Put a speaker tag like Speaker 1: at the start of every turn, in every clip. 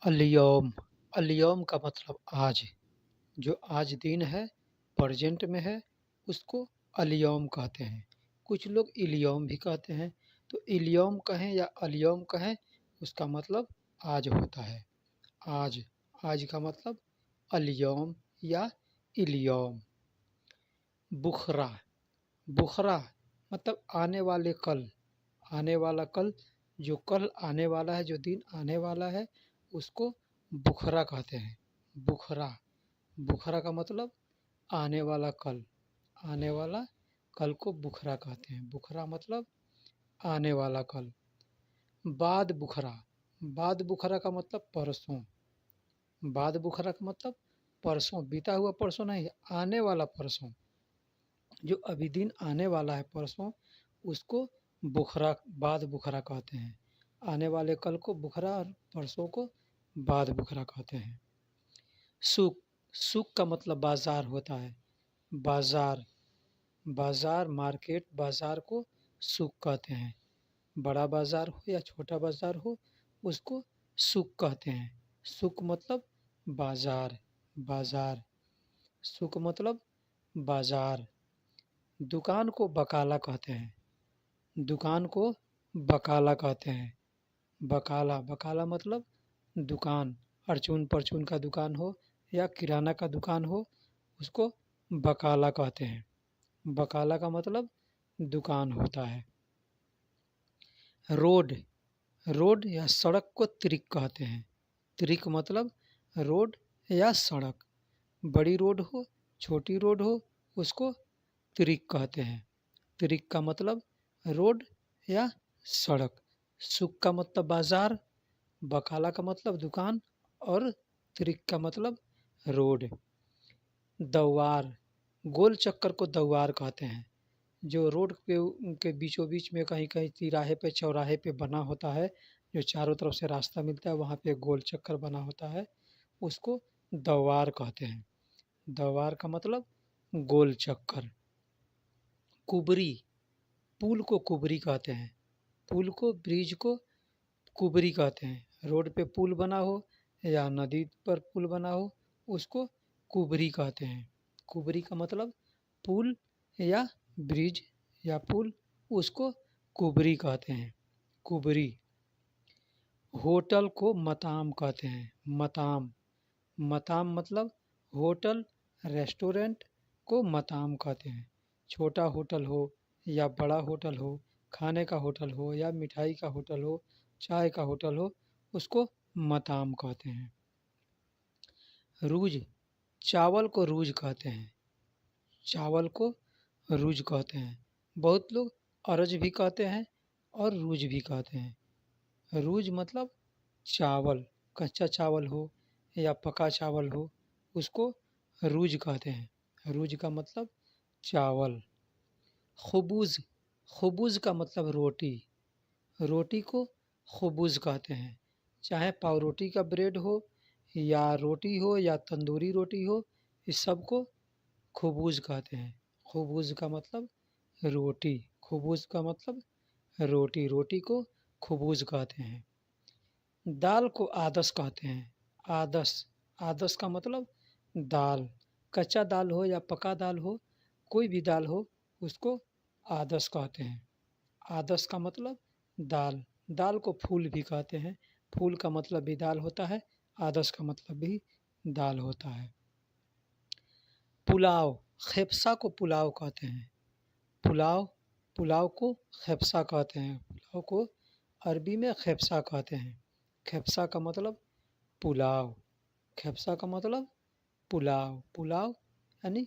Speaker 1: अलयौम। अलयौम का मतलब आज। जो आज दिन है, प्रेजेंट में है, उसको अलयौम कहते हैं। कुछ लोग इलयौम भी कहते हैं। तो इलयौम कहें या अलयौम कहें, उसका मतलब आज होता है। आज। आज का मतलब अलयौम या इलयौम। बुखरा। बुखरा मतलब आने वाले कल। आने वाला कल, जो कल आने वाला है, जो दिन आने वाला है, उसको बुखरा कहते हैं। बुखरा। बुखरा का मतलब आने वाला कल। आने वाला कल को बुखरा कहते हैं। बुखरा मतलब आने वाला कल। बाद बुखरा। बाद बुखरा का मतलब परसों। बाद बुखरा का मतलब परसों, बीता हुआ परसों नहीं, आने वाला परसों। जो अभी दिन आने वाला है परसों, उसको बुखरा, बाद बुखरा कहते हैं। आने वाले कल को बुखरा और परसों को बाद बुखरा कहते हैं। सूक। सूक का मतलब बाजार होता है। बाजार। बाजार, मार्केट, बाजार को सूक कहते हैं। बड़ा बाजार हो या छोटा बाजार हो, उसको सूक कहते हैं। सूक मतलब बाजार। बाजार। सूक मतलब बाजार। दुकान को बकाला कहते हैं। दुकान को बकाला कहते हैं। बकाला। बकाला मतलब दुकान। अर्चून परचून का दुकान हो या किराना का दुकान हो, उसको बकाला कहते हैं। बकाला का मतलब दुकान होता है। रोड। रोड या सड़क को त्रिक कहते हैं। त्रिक मतलब रोड या सड़क। बड़ी रोड हो, छोटी रोड हो, उसको त्रिक कहते हैं। त्रिक का मतलब रोड या सड़क। सुक का मतलब बाजार, बकाला का मतलब दुकान और त्रिक का मतलब रोड। दौवार। गोल चक्कर को दौवार कहते हैं। जो रोड पे के बीचों बीच में कहीं कहीं तिराहे पे, चौराहे पे बना होता है, जो चारों तरफ से रास्ता मिलता है, वहाँ पे गोल चक्कर बना होता है, उसको दौवार कहते हैं। दौवार का मतलब गोल चक्कर। कुबरी। पुल को कुबरी कहते हैं। पुल को, ब्रिज को कुबरी कहते हैं। रोड पे पुल बना हो या नदी पर पुल बना हो, उसको कुबरी कहते हैं। कुबरी का मतलब पुल या ब्रिज या पुल, उसको कुबरी कहते हैं। कुबरी। होटल को मताम कहते हैं। मताम। मताम मतलब होटल, रेस्टोरेंट को मताम कहते हैं। छोटा होटल हो या बड़ा होटल हो, खाने का होटल हो या मिठाई का होटल हो, चाय का होटल हो, उसको मताम कहते हैं। रूज। चावल को रूज कहते हैं। चावल को रूज कहते हैं। बहुत लोग अरज भी कहते हैं और रूज भी कहते हैं। रूज मतलब चावल, कच्चा चावल हो या पका चावल हो, उसको रूज कहते हैं। रूज का मतलब चावल। खबूज। खबूज का मतलब रोटी। रोटी को खबूज कहते हैं। चाहे पावरोटी का ब्रेड हो या रोटी हो या तंदूरी रोटी हो, इस सब को खबूज कहते हैं। खबूज का मतलब रोटी। खबूज का मतलब रोटी। रोटी को खबूज कहते हैं। दाल को आदस कहते हैं। आदस। आदस का मतलब दाल। कच्चा दाल हो या पका दाल हो, कोई भी दाल हो, उसको आदस कहते हैं। आदस का मतलब दाल। दाल को फूल भी कहते हैं। फूल का मतलब भी दाल होता है, आदस का मतलब भी दाल होता है। पुलाव। खेपसा को पुलाव कहते हैं। पुलाव। पुलाव को खेपसा कहते हैं। पुलाव को अरबी में खेपसा कहते हैं। खेपसा का मतलब पुलाव। खेपसा का मतलब पुलाव। पुलाव यानी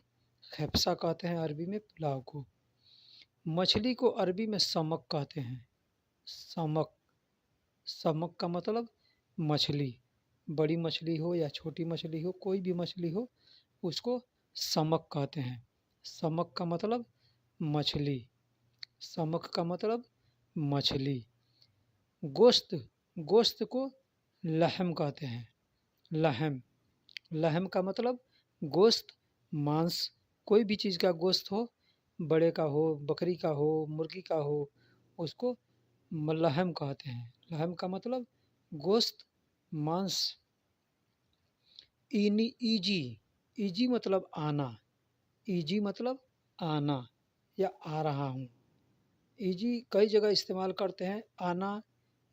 Speaker 1: खेपसा कहते हैं अरबी में पुलाव को। मछली को अरबी में समक कहते हैं। समक। समक का मतलब मछली। बड़ी मछली हो या छोटी मछली हो, कोई भी मछली हो, उसको समक कहते हैं। समक का मतलब मछली। समक का मतलब मछली। गोश्त। गोश्त को लहम कहते हैं। लहम। लहम का मतलब गोश्त, मांस, कोई भी चीज़ का गोश्त हो, बड़े का हो, बकरी का हो, मुर्गी का हो, उसको लहम कहते हैं। लहम का मतलब गोश्त, मांस, ईनी ईजी, ईजी मतलब आना, ईजी मतलब आना या आ रहा हूँ। ईजी कई जगह इस्तेमाल करते हैं, आना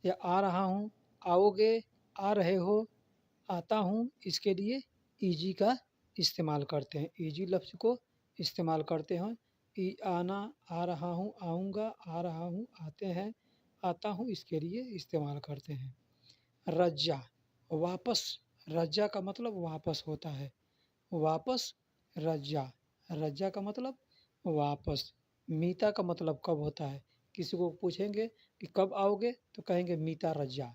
Speaker 1: या आ रहा हूँ, आओगे, आ रहे हो, आता हूँ, इसके लिए ईजी का इस्तेमाल करते हैं। ईजी लफ्ज़ को इस्तेमाल करते हैं। आना, आ रहा हूँ, आऊँगा, आ रहा हूँ, आते हैं, आता हूँ, इसके लिए इस्तेमाल करते हैं। रज्जा, वापस, रज्जा का मतलब वापस होता है। वापस, रज्जा, रज्जा का मतलब वापस। मीता का मतलब कब होता है। किसी को पूछेंगे कि कब आओगे तो कहेंगे मीता रज्जा।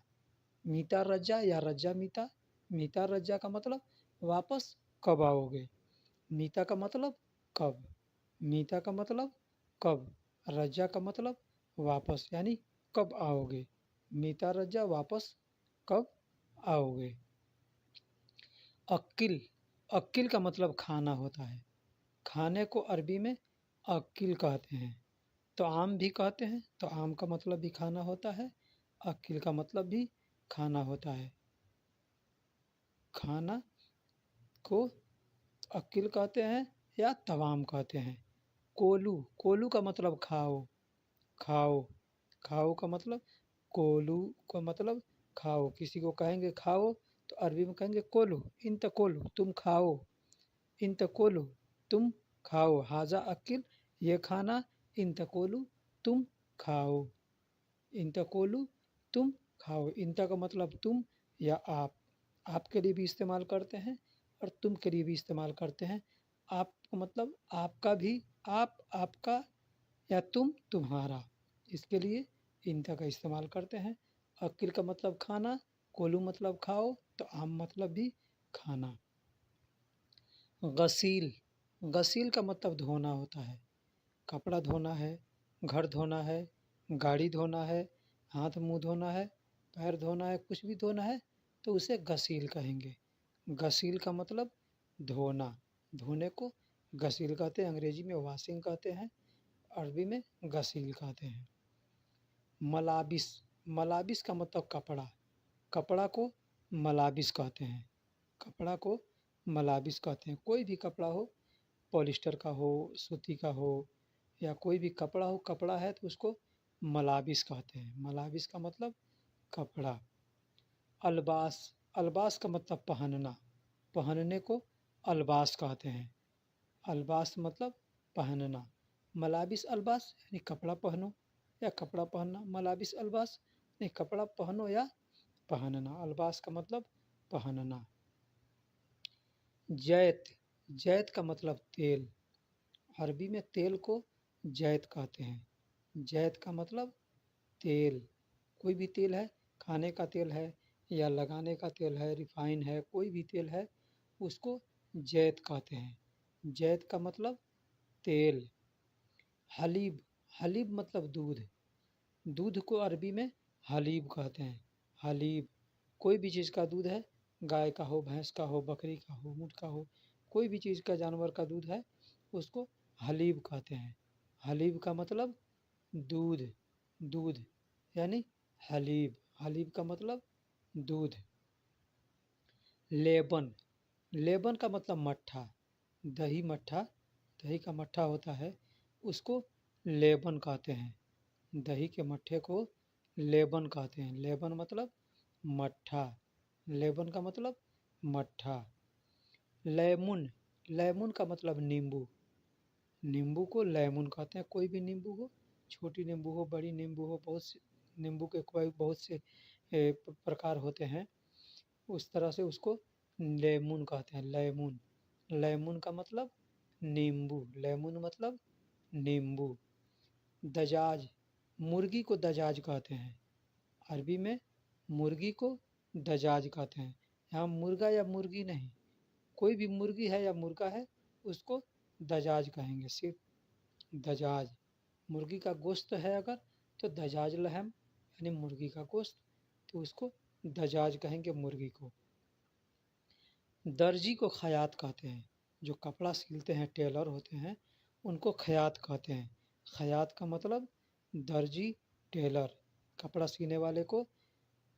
Speaker 1: मीता रज्जा या रज्जा मीता। मीता रज्जा का मतलब वापस कब आओगे। मीता का मतलब कब, मीता का मतलब कब, रज्जा का मतलब वापस यानी कब आओगे। मीता रज्जा वापस कब आओगे। अक्किल, अक्किल का मतलब खाना होता है। खाने को अरबी में अक्किल कहते हैं। तो आम भी कहते हैं, तो आम का मतलब भी खाना होता है। अक्किल का मतलब भी खाना होता है। खाना को अक्किल कहते हैं या तवाम कहते हैं। कोलू, कोलू का मतलब खाओ, खाओ, खाओ का मतलब, कोलू का मतलब खाओ। किसी को कहेंगे खाओ तो अरबी में कहेंगे कोलू, इंत कोलू, तुम खाओ, इंत कोलू, तुम खाओ। हाजा अक्किल, ये खाना, इंत कोलू, तुम खाओ, इंत कोलू, तुम खाओ। इंत का मतलब तुम या आप के लिए भी इस्तेमाल करते हैं और तुम के लिए भी इस्तेमाल करते हैं। आप का मतलब आपका भी, आप, आपका या तुम, तुम्हारा, इसके लिए इंत का इस्तेमाल करते हैं। अक्किल का मतलब खाना, कोलू मतलब खाओ, तो आम मतलब भी खाना। गसील, गसील का मतलब धोना होता है। कपड़ा धोना है, घर धोना है, गाड़ी धोना है, हाथ मुंह धोना है, पैर धोना है, कुछ भी धोना है तो उसे गसील कहेंगे। गसील का मतलब धोना, धोने को गसील कहते हैं। अंग्रेजी में वॉशिंग कहते हैं, अरबी में गसील कहते हैं। मलाबिस, मलाबिस का मतलब कपड़ा, कपड़ा को मलाबिस कहते हैं। कपड़ा को मलाबिस कहते हैं। कोई भी कपड़ा हो, पॉलिस्टर का हो, सूती का हो या कोई भी कपड़ा हो, कपड़ा है तो उसको मलाबिस कहते हैं। मलाबिस का मतलब कपड़ा। अल्बास, अल्बास का मतलब पहनना, पहनने को अल्बास कहते हैं। अल्बास मतलब पहनना। मलाबिस अल्बास यानी कपड़ा पहनो या कपड़ा पहनना। मलाबिस अल्बास यानी कपड़ा पहनो या पहनना। अल्बास का मतलब पहनना। जैत, जैत का मतलब तेल। अरबी में तेल को जैत कहते हैं। जैत का मतलब तेल। कोई भी तेल है, खाने का तेल है या लगाने का तेल है, रिफाइन है, कोई भी तेल है उसको जैत कहते हैं। जैत का मतलब तेल। हलीब, हलीब मतलब दूध। दूध को अरबी में हलीब कहते हैं। हलीब, कोई भी चीज़ का दूध है, गाय का हो, भैंस का हो, बकरी का हो, ऊँट का हो, कोई भी चीज़ का, जानवर का दूध है उसको हलीब कहते हैं। हलीब का मतलब दूध, दूध यानी हलीब। हलीब का मतलब दूध। लेबन, लेबन का मतलब मट्ठा, दही मट्ठा, दही का मट्ठा होता है उसको लेबन कहते हैं। दही के मट्ठे को लेबन कहते हैं। लेबन मतलब मट्ठा, लेबन का मतलब मट्ठा। लेमन, लेमन का मतलब नींबू, नींबू को लेमन कहते हैं। कोई भी नींबू हो, छोटी नींबू हो, बड़ी नींबू हो, बहुत से नींबू के कोई बहुत से प्रकार होते हैं, उस तरह से उसको लेमन कहते हैं। लेमन, लेमन का मतलब नींबू, लेमन मतलब नींबू। दजाज, मुर्गी को दजाज कहते हैं। अरबी में मुर्गी को दजाज कहते हैं। यहाँ मुर्गा या मुर्गी नहीं, कोई भी मुर्गी है या मुर्गा है उसको दजाज कहेंगे। सिर्फ दजाज, मुर्गी का गोश्त है अगर तो दजाज लहम यानी मुर्गी का गोश्त, तो उसको दजाज कहेंगे मुर्गी को। दर्जी को खयात कहते हैं। जो कपड़ा सिलते हैं, टेलर होते हैं, उनको खयात कहते हैं। खयात का मतलब दर्जी, टेलर, कपड़ा सीने वाले को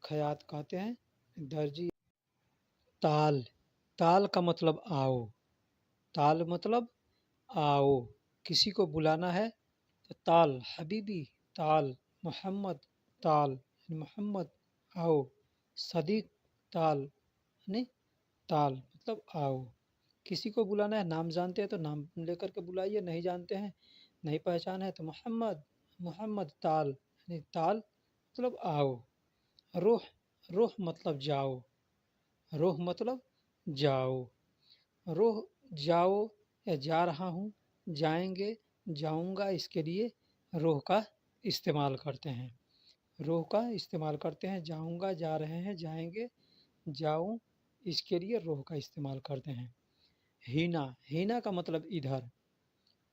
Speaker 1: खयात कहते हैं। दर्जी। ताल, ताल का मतलब आओ, ताल मतलब आओ, किसी को बुलाना है तो ताल हबीबी, ताल मोहम्मद, ताल यानी मोहम्मद आओ, सदीक ताल यानी ताल मतलब आओ। किसी को बुलाना है, नाम जानते हैं तो नाम लेकर के बुलाइए, नहीं जानते हैं, नहीं पहचान है तो मोहम्मद, मोहम्मद ताल यानी ताल मतलब आओ। रोह, रोह मतलब जाओ, रोह मतलब जाओ, रोह जाओ या जा रहा हूँ, जाएंगे, जाऊंगा, इसके लिए रोह का इस्तेमाल करते हैं, रोह का इस्तेमाल करते हैं। जाऊंगा, जा रहे हैं, जाएंगे, जाऊं, इसके लिए रोह का इस्तेमाल करते हैं। हीना, हीना का मतलब इधर,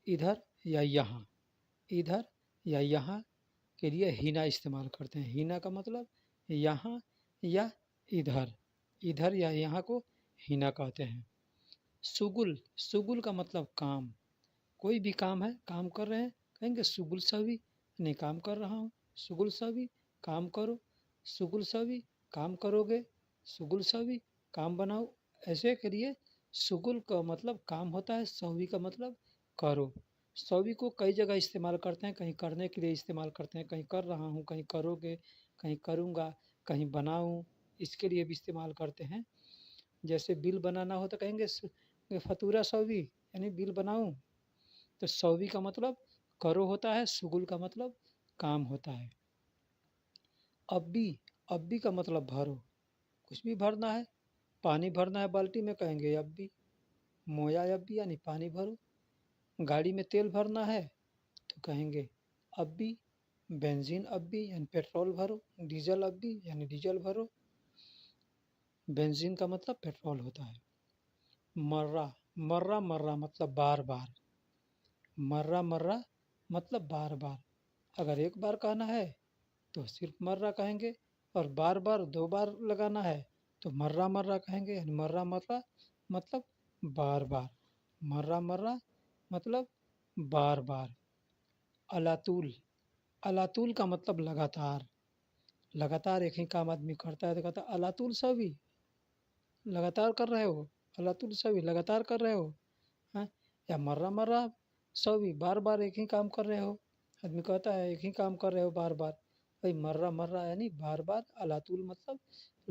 Speaker 1: इधर या यहाँ, इधर या यहाँ के लिए हीना इस्तेमाल करते हैं। हीना का मतलब यहाँ या इधर, इधर या यहाँ को हीना कहते हैं। सुगुल, सुगुल का मतलब काम, कोई भी काम है, काम कर रहे हैं, कहेंगे सुगुल सवी, नहीं काम कर रहा हूँ, सुगुल सवी काम करो, सुगुल सवी काम करोगे, सुगुल सवी काम बनाओ, ऐसे करिए। सुगुल का मतलब काम होता है, सवी का मतलब करो। सवी को कई जगह इस्तेमाल करते हैं, कहीं करने के लिए इस्तेमाल करते हैं, कहीं कर रहा हूँ, कहीं करोगे, कहीं करूँगा, कहीं बनाऊँ, इसके लिए भी इस्तेमाल करते हैं। जैसे बिल बनाना हो तो कहेंगे फतूरा सवी यानी बिल बनाऊँ। तो सौवी का मतलब करो होता है, सुगुल का मतलब काम होता है। अब्बी, अब्बी का मतलब भरो, कुछ भी भरना है, पानी भरना है बाल्टी में, कहेंगे अब्बी, मोया अब्बी यानी पानी भरो। गाड़ी में तेल भरना है तो कहेंगे अब्बी, बेंजीन अब्बी यानी पेट्रोल भरो, डीजल अब्बी यानी डीजल भरो। बेंजीन का मतलब पेट्रोल होता है। मर्रा, मर्रा मर्रा मतलब बार बार, मर्रा मर्रा मतलब बार बार। अगर एक बार कहना है तो सिर्फ मर्रा कहेंगे, और बार बार दो बार लगाना है तो मर्रा मर्रा कहेंगे, यानी मर्रा मर्रा मतलब बार बार, मर्रा मर्रा मतलब बार बार। अलातुल, अलातुल का मतलब लगातार, लगातार एक ही काम आदमी करता है तो कहता है अलातुल सभी, लगातार कर रहे हो, अलातुल सभी लगातार कर रहे हो, हाँ। या मर्रा मर्रा सभी, बार बार एक ही काम कर रहे हो, आदमी कहता है एक ही काम कर रहे हो बार बार, भाई मर्रा मर्रा यानी बार बार, अलातुल मतलब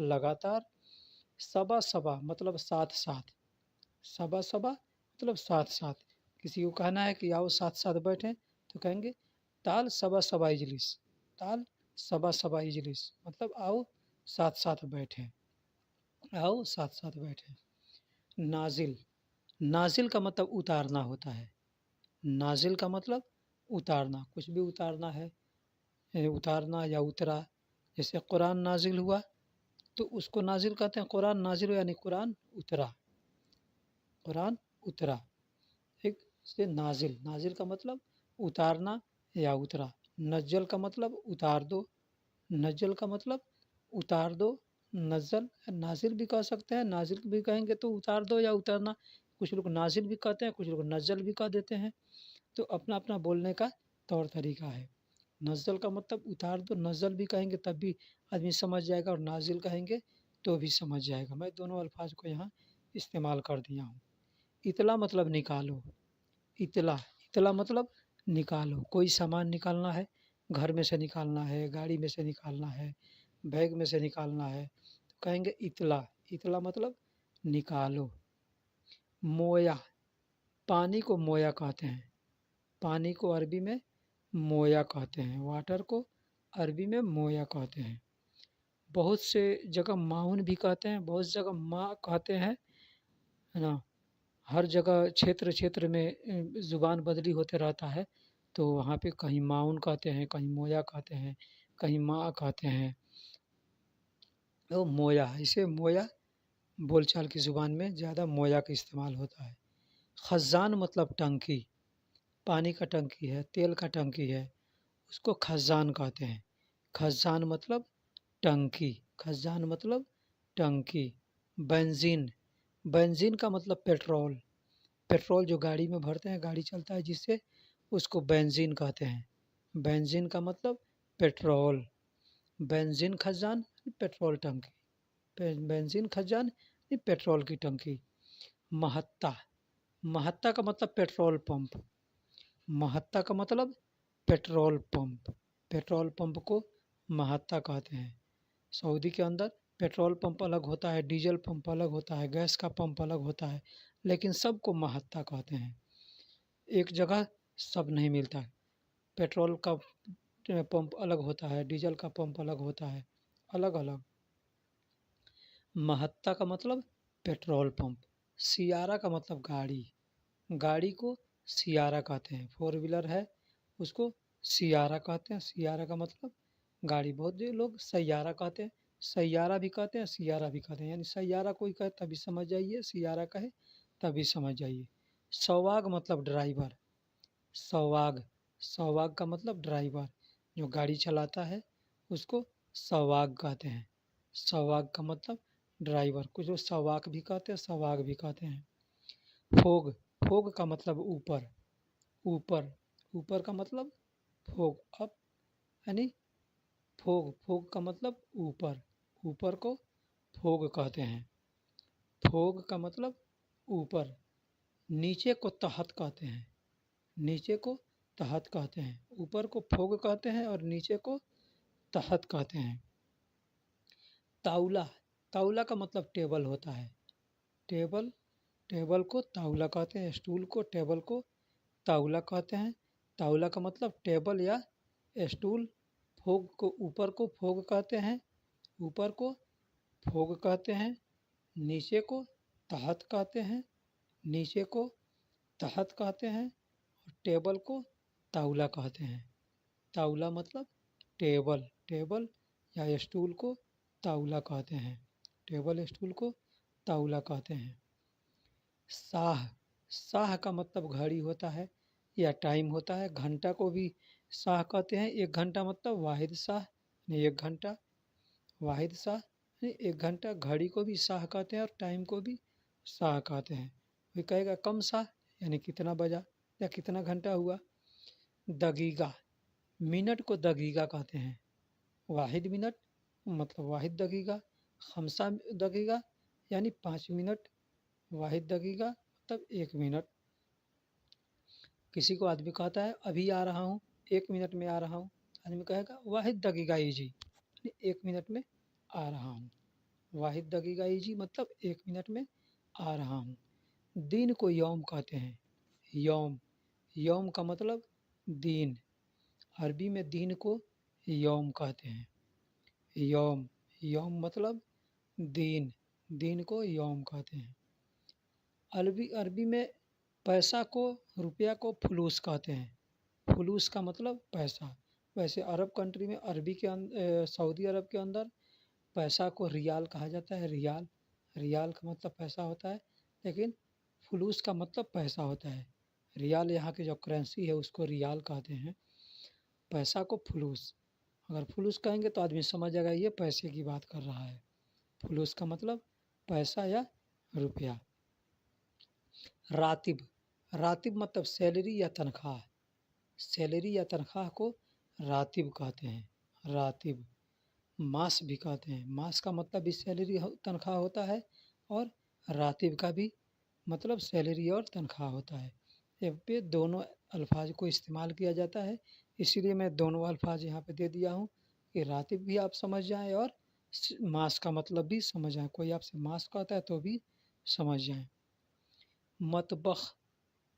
Speaker 1: लगातार। सबा सबा मतलब साथ साथ, सबा सबा मतलब साथ साथ। किसी को कहना है कि आओ साथ साथ बैठें तो कहेंगे ताल सबा सबा इजलिस, ताल सबा सबा इजलिस मतलब आओ साथ साथ बैठें, आओ साथ साथ बैठें। नाजिल, नाजिल का मतलब उतारना होता है, नाजिल का मतलब उतारना, कुछ भी उतारना है, उतारना या उतरा। जैसे कुरान नाजिल हुआ तो उसको नाजिल कहते हैं, कुरान नाजिल हुआ यानी कुरान उतरा, कुरान उतरा। ठीक से नाजिल, नाजिल का मतलब उतारना या उतरा। नज्जल का मतलब उतार दो, नज्जल का मतलब उतार दो, नज्जल नाजिल भी कह सकते हैं, नाजिल भी कहेंगे तो उतार दो या उतारना। कुछ लोग नाजिल भी कहते हैं, कुछ लोग नज्जल भी कह देते हैं, तो अपना अपना बोलने का तौर तरीका है। नज़्ज़ल का मतलब उतार दो, नज़्ज़ल भी कहेंगे तब भी आदमी समझ जाएगा, और नाज़िल कहेंगे तो भी समझ जाएगा। मैं दोनों अल्फाज को यहाँ इस्तेमाल कर दिया हूँ। इतला मतलब निकालो, इतला, इतला मतलब निकालो, कोई सामान निकालना है, घर में से निकालना है, गाड़ी में से निकालना है, बैग में से निकालना है तो कहेंगे इतला, इतला मतलब निकालो। मोया, पानी को मोया कहते हैं, पानी को अरबी में मोया कहते हैं, वाटर को अरबी में मोया कहते हैं। बहुत से जगह माउन भी कहते हैं, बहुत जगह माँ कहते हैं, है ना। हर जगह क्षेत्र क्षेत्र में ज़ुबान बदली होते रहता है, तो वहाँ पे कहीं माउन कहते हैं, कहीं मोया कहते हैं, कहीं माँ कहते हैं। तो मोया, इसे मोया बोलचाल की ज़ुबान में ज़्यादा मोया का इस्तेमाल होता है। खज़ान मतलब टंकी, पानी का टंकी है, तेल का टंकी है, उसको खज़ान कहते हैं। खज़ान मतलब टंकी, खज़ान मतलब टंकी। बेंज़ीन, बेंज़ीन का मतलब पेट्रोल, पेट्रोल जो गाड़ी में भरते हैं, गाड़ी चलता है जिससे, उसको बेंज़ीन कहते हैं। बेंज़ीन का मतलब पेट्रोल, बेंज़ीन खज़ान पेट्रोल टंकी, बेंज़ीन खज़ान यानी पेट्रोल की टंकी। महत्ता, महत्ता का मतलब पेट्रोल पंप। महत्ता का मतलब पेट्रोल पंप। पेट्रोल पंप को महत्ता कहते हैं। सऊदी के अंदर पेट्रोल पंप अलग होता है, डीजल पंप अलग होता है, गैस का पंप अलग होता है, लेकिन सबको महत्ता कहते हैं। एक जगह सब नहीं मिलता है। पेट्रोल का पंप अलग होता है, डीजल का पंप अलग होता है, अलग अलग। महत्ता का मतलब पेट्रोल पंप। सियारा का मतलब गाड़ी। गाड़ी को सियारा कहते हैं। फोर व्हीलर है उसको सियारा कहते हैं। सियारा का मतलब गाड़ी। बहुत लोग सैयारा कहते हैं। सैयारा भी कहते हैं, सियारा भी कहते हैं। यानी सैयारा कोई कहे तभी समझ जाइए, सियारा कहे तभी समझ जाइए। सवाग मतलब ड्राइवर। सवाग, सवाग का मतलब ड्राइवर। जो गाड़ी चलाता है उसको सवाग कहते हैं। सवाग का मतलब ड्राइवर। कुछ लोग सवाक भी कहते हैं, सवाग भी कहते हैं। फोग, फोग का मतलब ऊपर। ऊपर, ऊपर का मतलब फोग। अप यानी फोग, फोग का मतलब ऊपर। ऊपर को फोग कहते हैं। फोग का मतलब ऊपर। नीचे को तहत कहते हैं। नीचे को तहत कहते हैं। ऊपर को फोग कहते हैं और नीचे को तहत कहते हैं। ताउला, ताउला का मतलब टेबल होता है। टेबल, टेबल को ताउला कहते हैं। स्टूल को, टेबल को ताउला कहते हैं। ताउला का मतलब टेबल या स्टूल। फोग को, ऊपर को फोग कहते हैं, ऊपर को फोग कहते हैं। नीचे को तहत कहते हैं, नीचे को तहत कहते हैं। और टेबल को ताउला कहते हैं। ताउला मतलब टेबल। टेबल या स्टूल को ताउला कहते हैं। टेबल स्टूल को ताउला कहते हैं। साह, साह का मतलब घड़ी होता है या टाइम होता है। घंटा को भी साह कहते हैं। एक घंटा मतलब वाहिद साह, एक घंटा। वाहिद साह एक घंटा। घड़ी को भी साह कहते हैं और टाइम को भी साह कहते हैं। कोई कहेगा कम साह यानी कितना बजा या कितना घंटा हुआ। दगीगा, मिनट को दगीगा कहते हैं। वाहिद मिनट मतलब वाहिद दगीगा। खमसा दगीगा यानी 5 मिनट। वाहिद दगीगा मतलब 1 मिनट। किसी को आदमी कहता है अभी आ रहा हूँ, 1 मिनट में आ रहा हूँ। आदमी कहेगा वाहिद दगीगा ईजी, 1 मिनट में आ रहा हूँ। वाहिद दगीगा ईजी मतलब 1 मिनट में आ रहा हूँ। दिन को यौम कहते हैं। यौम, यौम का मतलब दिन। अरबी में दिन को यौम कहते हैं। यौम, यौम मतलब दिन। दिन को यौम कहते हैं। अरबी, अरबी में पैसा को, रुपया को फुलूस कहते हैं। फुलूस का मतलब पैसा। वैसे अरब कंट्री में, अरबी के सऊदी अरब के अंदर पैसा को रियाल कहा जाता है। रियाल, रियाल का मतलब पैसा होता है, लेकिन फुलूस का मतलब पैसा होता है। रियाल यहाँ की जो करेंसी है उसको रियाल कहते हैं। पैसा को फुलूस। अगर फुलूस कहेंगे तो आदमी समझ जाएगा ये पैसे की बात कर रहा है। फुलूस का मतलब पैसा या रुपया। रातिब, रातिब मतलब सैलरी या तनख्वाह। सैलरी या तनख्वाह को रातिब कहते हैं। रातिब। मास भी कहते हैं। मास का मतलब भी सैलरी तनख्वाह होता है और रातिब का भी मतलब सैलरी और तनख्वाह होता है। यहाँ पे दोनों अल्फाज को इस्तेमाल किया जाता है, इसीलिए मैं दोनों अल्फाज यहाँ पे दे दिया हूँ कि रातिब भी आप समझ जाएं और मास का मतलब भी समझ जाएं। कोई आपसे मास कहता है तो भी समझ जाएं। मतबख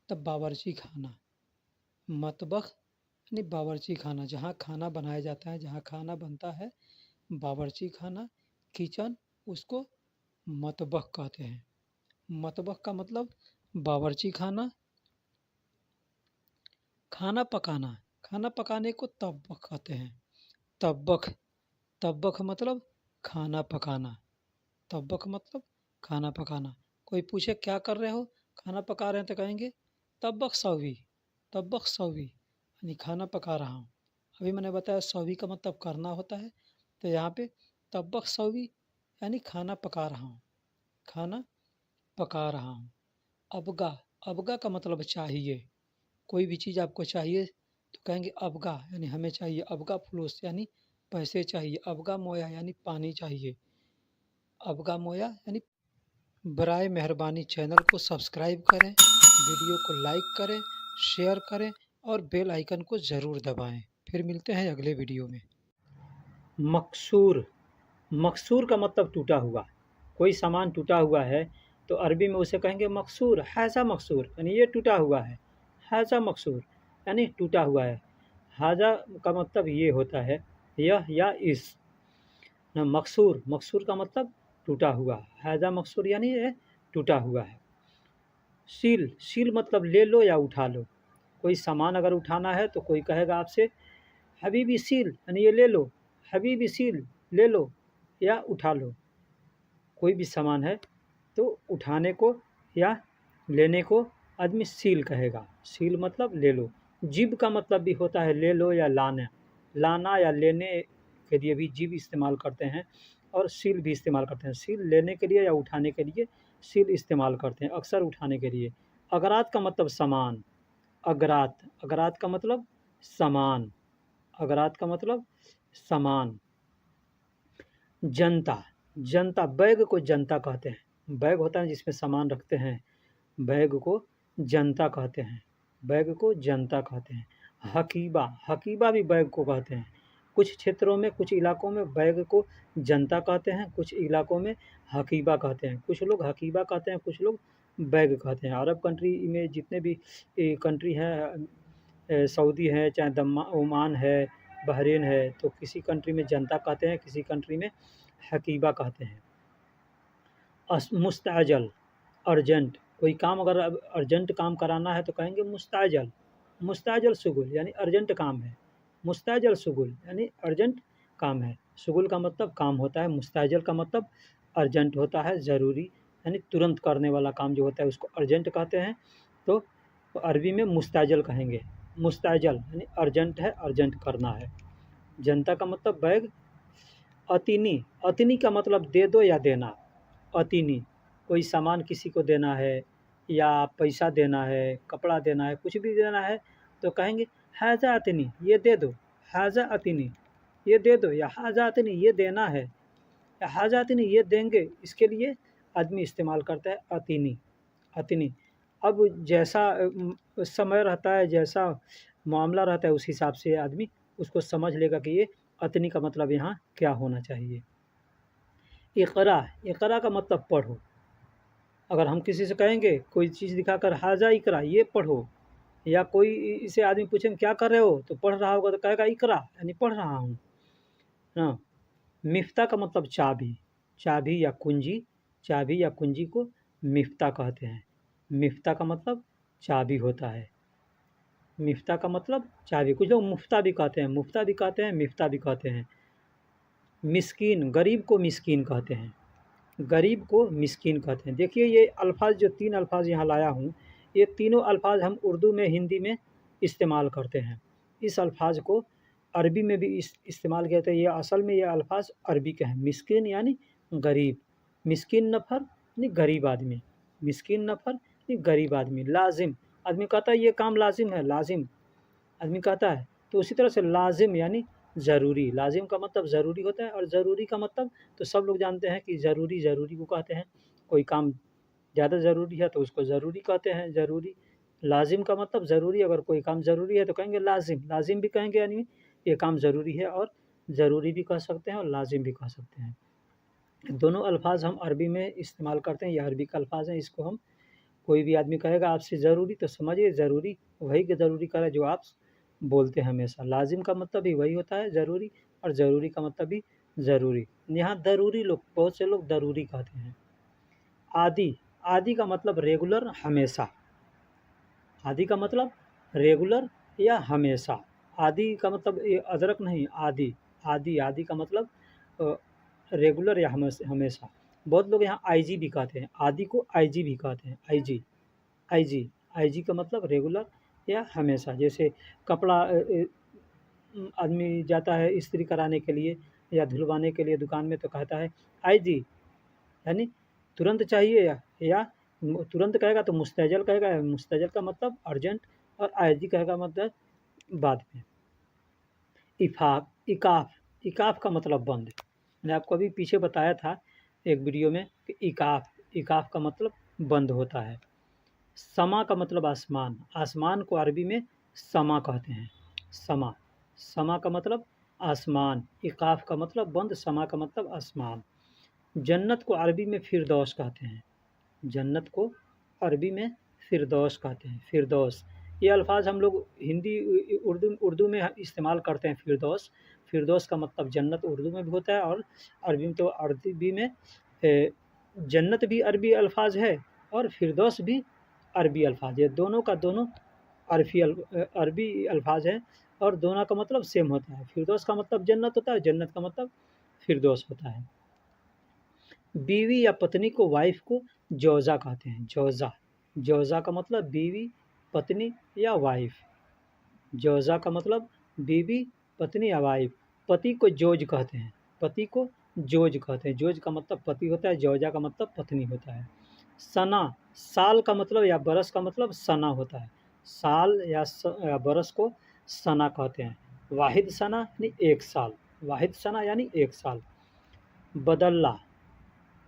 Speaker 1: तब बावर्ची खाना। मतबख यानी बावर्ची खाना, जहाँ खाना बनाया जाता है, जहाँ खाना बनता है। बावर्ची खाना, किचन, उसको मतबख कहते हैं। मतबख का मतलब बावर्ची खाना। खाना पकाना, खाना पकाने को तब्बख कहते हैं। तब्बख, तब्बख मतलब खाना पकाना। तब्बख मतलब खाना पकाना। कोई पूछे क्या कर रहे हो, खाना पका रहे हैं, तो कहेंगे तब्बख सवी। तब्बख सवी यानी खाना पका रहा हूँ। अभी मैंने बताया सवी का मतलब करना होता है, तो यहाँ पे तब्बख सवी यानी खाना पका रहा हूँ। खाना पका रहा हूँ। अबगा, अबगा का मतलब चाहिए। कोई भी चीज़ आपको चाहिए तो कहेंगे अबगा यानी हमें चाहिए। अबगा फुलूस यानी पैसे चाहिए। अबगा मोया यानी पानी चाहिए। अबगा मोया यानी बराए मेहरबानी चैनल को सब्सक्राइब करें, वीडियो को लाइक करें, शेयर करें और बेल आइकन को ज़रूर दबाएं। फिर मिलते हैं अगले वीडियो में।
Speaker 2: मकसूर। मकसूर का मतलब टूटा हुआ। कोई सामान टूटा हुआ है तो अरबी में उसे कहेंगे मकसूर, हाज़ा मकसूर, यानी ये टूटा हुआ है। हाज़ा मकसूर यानी टूटा हुआ है। हाज़ा का मतलब ये होता है, यह या इस। ना मकसूर, मकसूर का मतलब टूटा हुआ। हाज़ा मकसूर यानी ये टूटा हुआ है। सील, सील मतलब ले लो या उठा लो। कोई सामान अगर उठाना है तो कोई कहेगा आपसे हबीबी सील, यानी ये ले लो। हबीबी सील, ले लो या उठा लो। कोई भी सामान है तो उठाने को या लेने को आदमी सील कहेगा। सील मतलब ले लो। जिब का मतलब भी होता है ले लो या लाना। लाना या लेने के लिए भी जिब इस्तेमाल करते हैं और सील भी इस्तेमाल करते हैं। सील लेने के लिए या उठाने के लिए सील इस्तेमाल करते हैं, अक्सर उठाने के लिए। अगरात का मतलब सामान। अगरात, अगरात का मतलब सामान। अगरात का मतलब सामान। जनता, जनता, बैग को जनता कहते हैं। बैग होता है जिसमें सामान रखते हैं, बैग को जनता कहते हैं। बैग को जनता कहते हैं। हकीबा, हकीबा भी बैग को कहते हैं। कुछ क्षेत्रों में, कुछ इलाकों में बैग को जनता कहते हैं, कुछ इलाकों में हकीबा कहते हैं। कुछ लोग हकीबा कहते हैं, कुछ लोग बैग कहते हैं। अरब कंट्री में जितने भी कंट्री हैं, सऊदी है, चाहे ओमान है, बहरीन है, तो किसी कंट्री में जनता कहते हैं, किसी कंट्री में हकीबा कहते हैं। मुस्ताजल, अर्जेंट। कोई काम अगर अर्जेंट काम कराना है तो कहेंगे मुस्ताजल। मुस्ताजल शुगुल यानी अर्जेंट काम है। मुस्ताजल शुगुल यानी अर्जेंट काम है। शुगुल का मतलब काम होता है, मुस्ताजल का मतलब अर्जेंट होता है, ज़रूरी, यानी तुरंत करने वाला काम जो होता है उसको अर्जेंट कहते हैं। तो अरबी में मुस्ताजल कहेंगे। मुस्ताजल यानी अर्जेंट है, अर्जेंट करना है। जनता का मतलब बैग। अतीनी, अतीनी का मतलब दे दो या देना। अतीनी, कोई सामान किसी को देना है या पैसा देना है, कपड़ा देना है, कुछ भी देना है तो कहेंगे हाजा अतीनी, ये दे दो। हाजा अतीनी, ये दे दो, या हाजा अतीनी, ये देना है, या हाजा अतीनी, ये देंगे। इसके लिए आदमी इस्तेमाल करता है अतीनी। अतीनी। अब जैसा समय रहता है, जैसा मामला रहता है, उस हिसाब से आदमी उसको समझ लेगा कि ये अतनी का मतलब यहाँ क्या होना चाहिए। इक़रा, इक़रा का मतलब पढ़ो। अगर हम किसी से कहेंगे कोई चीज़ दिखाकर हाजा इक़रा, ये पढ़ो, या कोई इसे आदमी पूछेंगे क्या कर रहे हो तो पढ़ रहा होगा तो कहेगा इक़रा, यानी पढ़ रहा हूँ ना। मिफ्ता का मतलब चाबी। चाबी या कुंजी, चाबी या कुंजी को मिफ्ता कहते हैं। मिफ्ता का मतलब चाबी होता है। मिफ्ता का मतलब चाबी। कुछ लोग मुफ्ता भी कहते हैं, मुफ्ता भी कहते हैं, मिफ्ता भी कहते हैं। मिस्कीन, गरीब को मिस्कीन कहते हैं। गरीब को मिस्कीन कहते हैं। देखिए ये अल्फ़ाज़, जो 3 अल्फ़ाज़ यहाँ लाया हूँ, ये तीनों अल्फ़ाज़ हम उर्दू में, हिंदी में इस्तेमाल करते हैं। इस अल्फ़ाज़ को अरबी में भी इस्तेमाल किया जाता है। ये असल में ये अल्फ़ाज़ अरबी के हैं। मिस्कीन यानी गरीब, मिस्कीन नफ़र यानी गरीब आदमी, मिस्कीन नफ़र यानी गरीब आदमी। लाज़िम, आदमी कहता है ये काम लाज़िम है, लाज़िम आदमी कहता है। तो उसी तरह से लाज़िम यानी ज़रूरी। लाज़िम का मतलब ज़रूरी होता है, और ज़रूरी का मतलब तो सब लोग जानते हैं कि ज़रूरी, ज़रूरी को कहते हैं। कोई काम ज़्यादा ज़रूरी है तो उसको ज़रूरी कहते हैं, ज़रूरी। लाज़िम का मतलब ज़रूरी, अगर कोई काम ज़रूरी है तो कहेंगे लाज़िम, लाज़िम भी कहेंगे, यानी ये काम ज़रूरी है, और ज़रूरी भी कह सकते हैं और लाज़िम भी कह सकते हैं। दोनों अल्फ़ाज़ हम अरबी में इस्तेमाल करते हैं, ये अरबी का अल्फ़ाज़ है। इसको हम, कोई भी आदमी कहेगा आपसे ज़रूरी तो समझिए ज़रूरी वही के ज़रूरी का है जो आप बोलते हैं हमेशा। लाज़िम का मतलब भी वही होता है, ज़रूरी, और ज़रूरी का मतलब भी ज़रूरी। यहाँ ज़रूरी लोग, बहुत से लोग ज़रूरी कहते हैं। आदि, आदि का मतलब रेगुलर, हमेशा। आदि का मतलब रेगुलर या हमेशा। आदि का मतलब ये अदरक नहीं, आदि। आदि, आदि का मतलब रेगुलर या हमेशा। बहुत लोग यहाँ आईजी भी कहते हैं, आदि को आईजी भी कहते हैं, आईजी। आईजी, आईजी का मतलब रेगुलर या हमेशा। जैसे कपड़ा आदमी जाता है इस्त्री कराने के लिए या धुलवाने के लिए दुकान में तो कहता है आईजी, यानी तुरंत चाहिए, या तुरंत कहेगा तो मुस्तैजल कहेगा। मुस्तैजल का मतलब अर्जेंट, और आईजी कहेगा मतलब बाद में। इफ़ाक, इकाफ़, इकाफ़ का मतलब बंद। मैंने आपको अभी पीछे बताया था एक वीडियो में कि इकाफ़, इकाफ का मतलब बंद होता है। समा का मतलब आसमान, आसमान को अरबी में समा कहते हैं। समा, समा का मतलब आसमान, इकाफ का मतलब बंद, समा का मतलब आसमान। जन्नत को अरबी में फिरदौस कहते हैं। जन्नत को अरबी में फिरदौस कहते हैं। फिरदौस, ये अल्फ़ाज़ हम लोग हिंदी उर्दू उर्दू में इस्तेमाल करते हैं। फिरदौस, फिरदौस का मतलब जन्नत उर्दू में भी होता है और अरबी में, तो अरबी में जन्नत भी अरबी अल्फ़ाज़ है और फिरदौस भी अरबी अल्फ़ाज़ है। दोनों का दोनों अरबी अल्फ़ाज़ हैं और दोनों का मतलब सेम होता है। फिरदौस का मतलब जन्नत होता है, जन्नत का मतलब फिरदौस होता है। बीवी या पत्नी को, वाइफ को जौज़ा कहते हैं। जौज़ा, जौज़ा का मतलब बीवी, पत्नी या वाइफ। जौज़ा का मतलब बीवी, पत्नी या वाइफ। पति को जोज कहते हैं। पति को जोज कहते हैं। जोज का मतलब पति होता है, जौज़ा का मतलब पत्नी होता है। सना, साल का मतलब या बरस का मतलब सना होता है। साल या बरस को सना कहते हैं। वाहिद सना यानी एक साल, वाहिद सना यानी एक साल। बदल्ला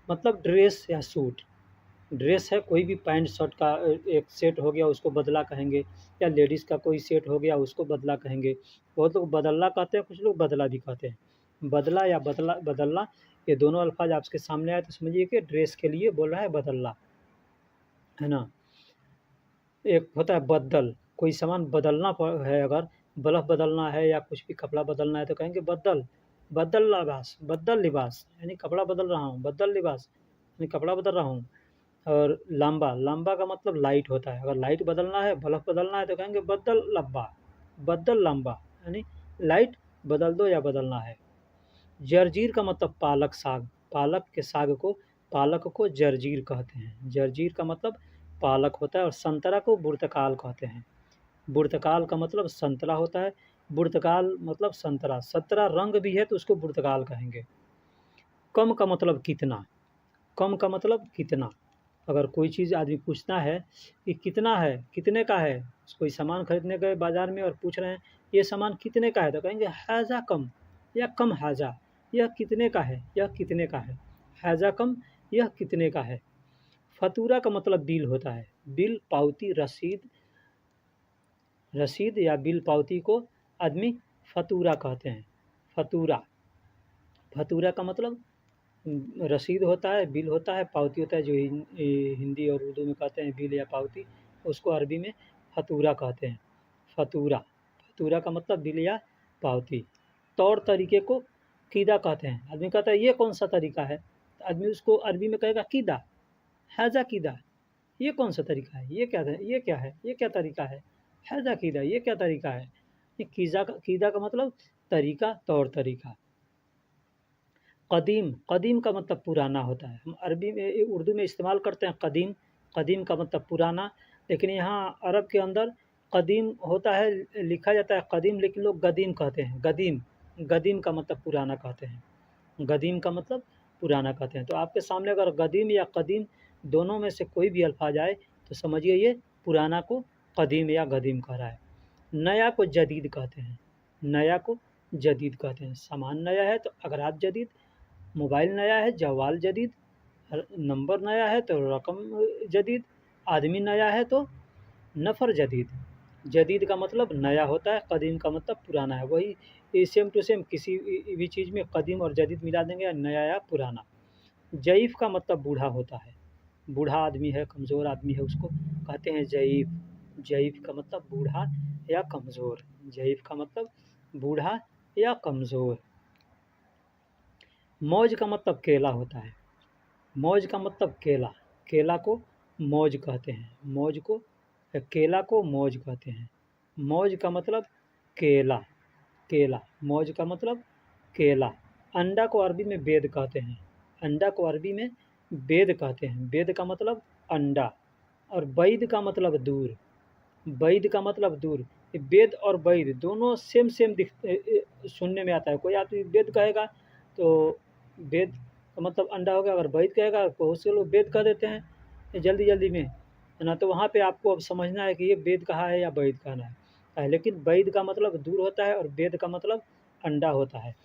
Speaker 2: मतलब ड्रेस या सूट। ड्रेस है कोई भी पैंट शर्ट का एक सेट हो गया उसको बदला कहेंगे, या लेडीज़ का कोई सेट हो गया उसको बदला कहेंगे। बहुत लोग बदल्ला कहते हैं, कुछ लोग बदला भी कहते हैं। बदला या बदलना, ये दोनों अल्फाज आपके सामने आए तो समझिए कि ड्रेस के लिए बोल रहा है बदल्ला, है ना। एक होता है बदल, कोई सामान बदलना है, अगर बल्ब बदलना है या कुछ भी कपड़ा बदलना है तो कहेंगे बदल, बदल लिबास, बदल लिबास यानी कपड़ा बदल रहा हूँ, बदल लिबास यानी कपड़ा बदल रहा हूँ। और लंबा, लंबा का मतलब लाइट होता है। अगर लाइट बदलना है, बल्ब बदलना है तो कहेंगे बदल लंबा, बदल लंबा यानी लाइट बदल दो या बदलना है। जर्जीर का मतलब पालक साग, पालक के साग को, पालक को जर्जीर कहते हैं। जर्जीर का मतलब पालक होता है। और संतरा को बुर्तकाल कहते हैं। बुर्तकाल का मतलब संतरा होता है। बुर्तकाल मतलब संतरा, संतरा रंग भी है तो उसको बुर्तकाल कहेंगे। कम का मतलब कितना, कम का मतलब कितना। अगर कोई चीज़ आदमी पूछता है कि कितना है, कितने का है, कोई सामान खरीदने गए बाज़ार में और पूछ रहे हैं ये सामान कितने का है, तो कहेंगे हाज़ा कम या कम हाज़ा, यह कितने का है, यह कितने का है। हाज़ा कम, यह कितने का है। फतूरा का मतलब बिल होता है। बिल, पावती, रसीद, रसीद या बिल पावती को आदमी फतूरा कहते हैं। फतूरा, फतूरा का मतलब रसीद होता है, बिल होता है, पावती होता है, जो हिंदी और उर्दू में कहते हैं बिल या पावती, उसको अरबी में फतूरा कहते हैं। फतूरा, फतूरा का मतलब बिल या पावती। तौर तरीके को कीदा कहते हैं। आदमी कहता है ये कौन सा तरीका है, तो आदमी उसको अरबी में कहेगा कीदा, हैजा कीदा, ये कौन सा तरीका है, ये क्या है, ये क्या है, ये क्या तरीका है, हैजा कीदा, ये क्या तरीका है। ये कीदा का मतलब तरीका, तौर तरीका। कदीम, कदीम का मतलब पुराना होता है। हम अरबी में, उर्दू में इस्तेमाल करते हैं कदीम, कदीम का मतलब पुराना, लेकिन यहाँ अरब के अंदर कदीम होता है, लिखा जाता है कदीम, लेकिन लोग गदीम कहते हैं। गदीम, गदीम का मतलब पुराना कहते हैं। गदीम का मतलब पुराना कहते हैं। तो आपके सामने अगर गदीम या कदीम दोनों में से कोई भी अल्फाज आए तो समझिए ये पुराना को कदीम या गदीम कह रहा है। नया को जदीद कहते हैं। नया को जदीद कहते हैं। सामान नया है तो अगरात जदीद, मोबाइल नया है, जवाल जदीद, नंबर नया है तो रकम जदीद, आदमी नया है तो नफ़र जदीद। जदीद का मतलब नया होता है, कदीम का मतलब पुराना है। वही ये सेम टू सेम, किसी भी चीज़ में कदीम और जदीद मिला देंगे, या नया या पुराना। ज़ईफ़ का मतलब बूढ़ा होता है। बूढ़ा आदमी है, कमज़ोर आदमी है, उसको कहते हैं ज़ईफ़। ज़ईफ़ का मतलब बूढ़ा या कमज़ोर। ज़ईफ़ का मतलब बूढ़ा या कमज़ोर। मौज का मतलब केला होता है। मौज का मतलब केला, केला को मौज कहते हैं। मौज को, केला को मौज कहते हैं। मौज का मतलब केला, केला, मौज का मतलब केला। अंडा को अरबी में बेद कहते हैं। अंडा को अरबी में बेद कहते हैं। बेद का मतलब अंडा। और बैद का मतलब दूर, बैद का मतलब दूर। ये वेद और बैद दोनों सेम सेम सुनने में आता है। कोई आदमी वेद कहेगा तो वेद का मतलब अंडा हो गया, अगर बैद कहेगा तो बहुत से लोग वेद कह देते हैं ये जल्दी जल्दी में, है ना। तो वहाँ पे आपको अब समझना है कि ये वेद कहा है या बैद कहना है। लेकिन बैद का मतलब दूर होता है और वेद का मतलब अंडा होता है।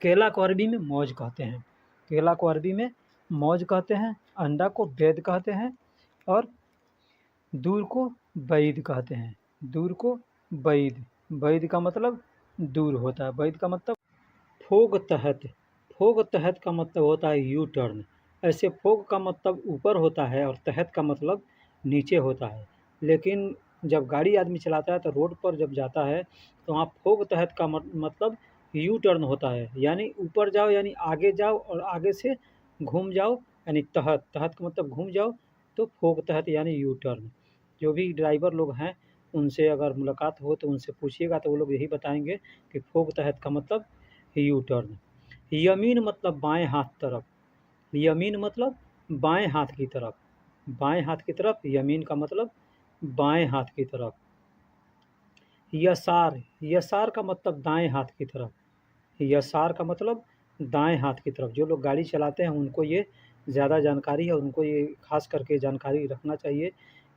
Speaker 2: केला को अरबी में मौज कहते हैं। केला को अरबी में मौज कहते हैं, अंडा को बैद कहते हैं और दूर को बैद कहते हैं। दूर को बैद, बैद का मतलब दूर होता है। बैद का मतलब फोग तहत, फोग तहत का मतलब होता है यू टर्न। ऐसे फोग का मतलब ऊपर होता है और तहत का मतलब नीचे होता है। लेकिन जब गाड़ी आदमी चलाता है तो रोड पर जब जाता है तो वहाँ फोग तहत का मतलब यू टर्न होता है, यानी ऊपर जाओ यानी आगे जाओ और आगे से घूम जाओ, यानी तहत, तहत का मतलब घूम जाओ, तो फोग तहत यानी यू टर्न। जो भी ड्राइवर लोग हैं उनसे अगर मुलाकात हो तो उनसे पूछिएगा तो वो लोग यही बताएंगे कि फोग तहत का मतलब यू टर्न। यमीन मतलब बाएं हाथ तरफ, यमीन मतलब बाएं हाथ की तरफ, बाएं हाथ की तरफ, यमीन का मतलब बाएं हाथ की तरफ। यसार, यसार का मतलब दाएं हाथ की तरफ, यसार का मतलब दाएं हाथ की तरफ। जो लोग गाड़ी चलाते हैं उनको ये ज़्यादा जानकारी है, उनको ये खास करके जानकारी रखना चाहिए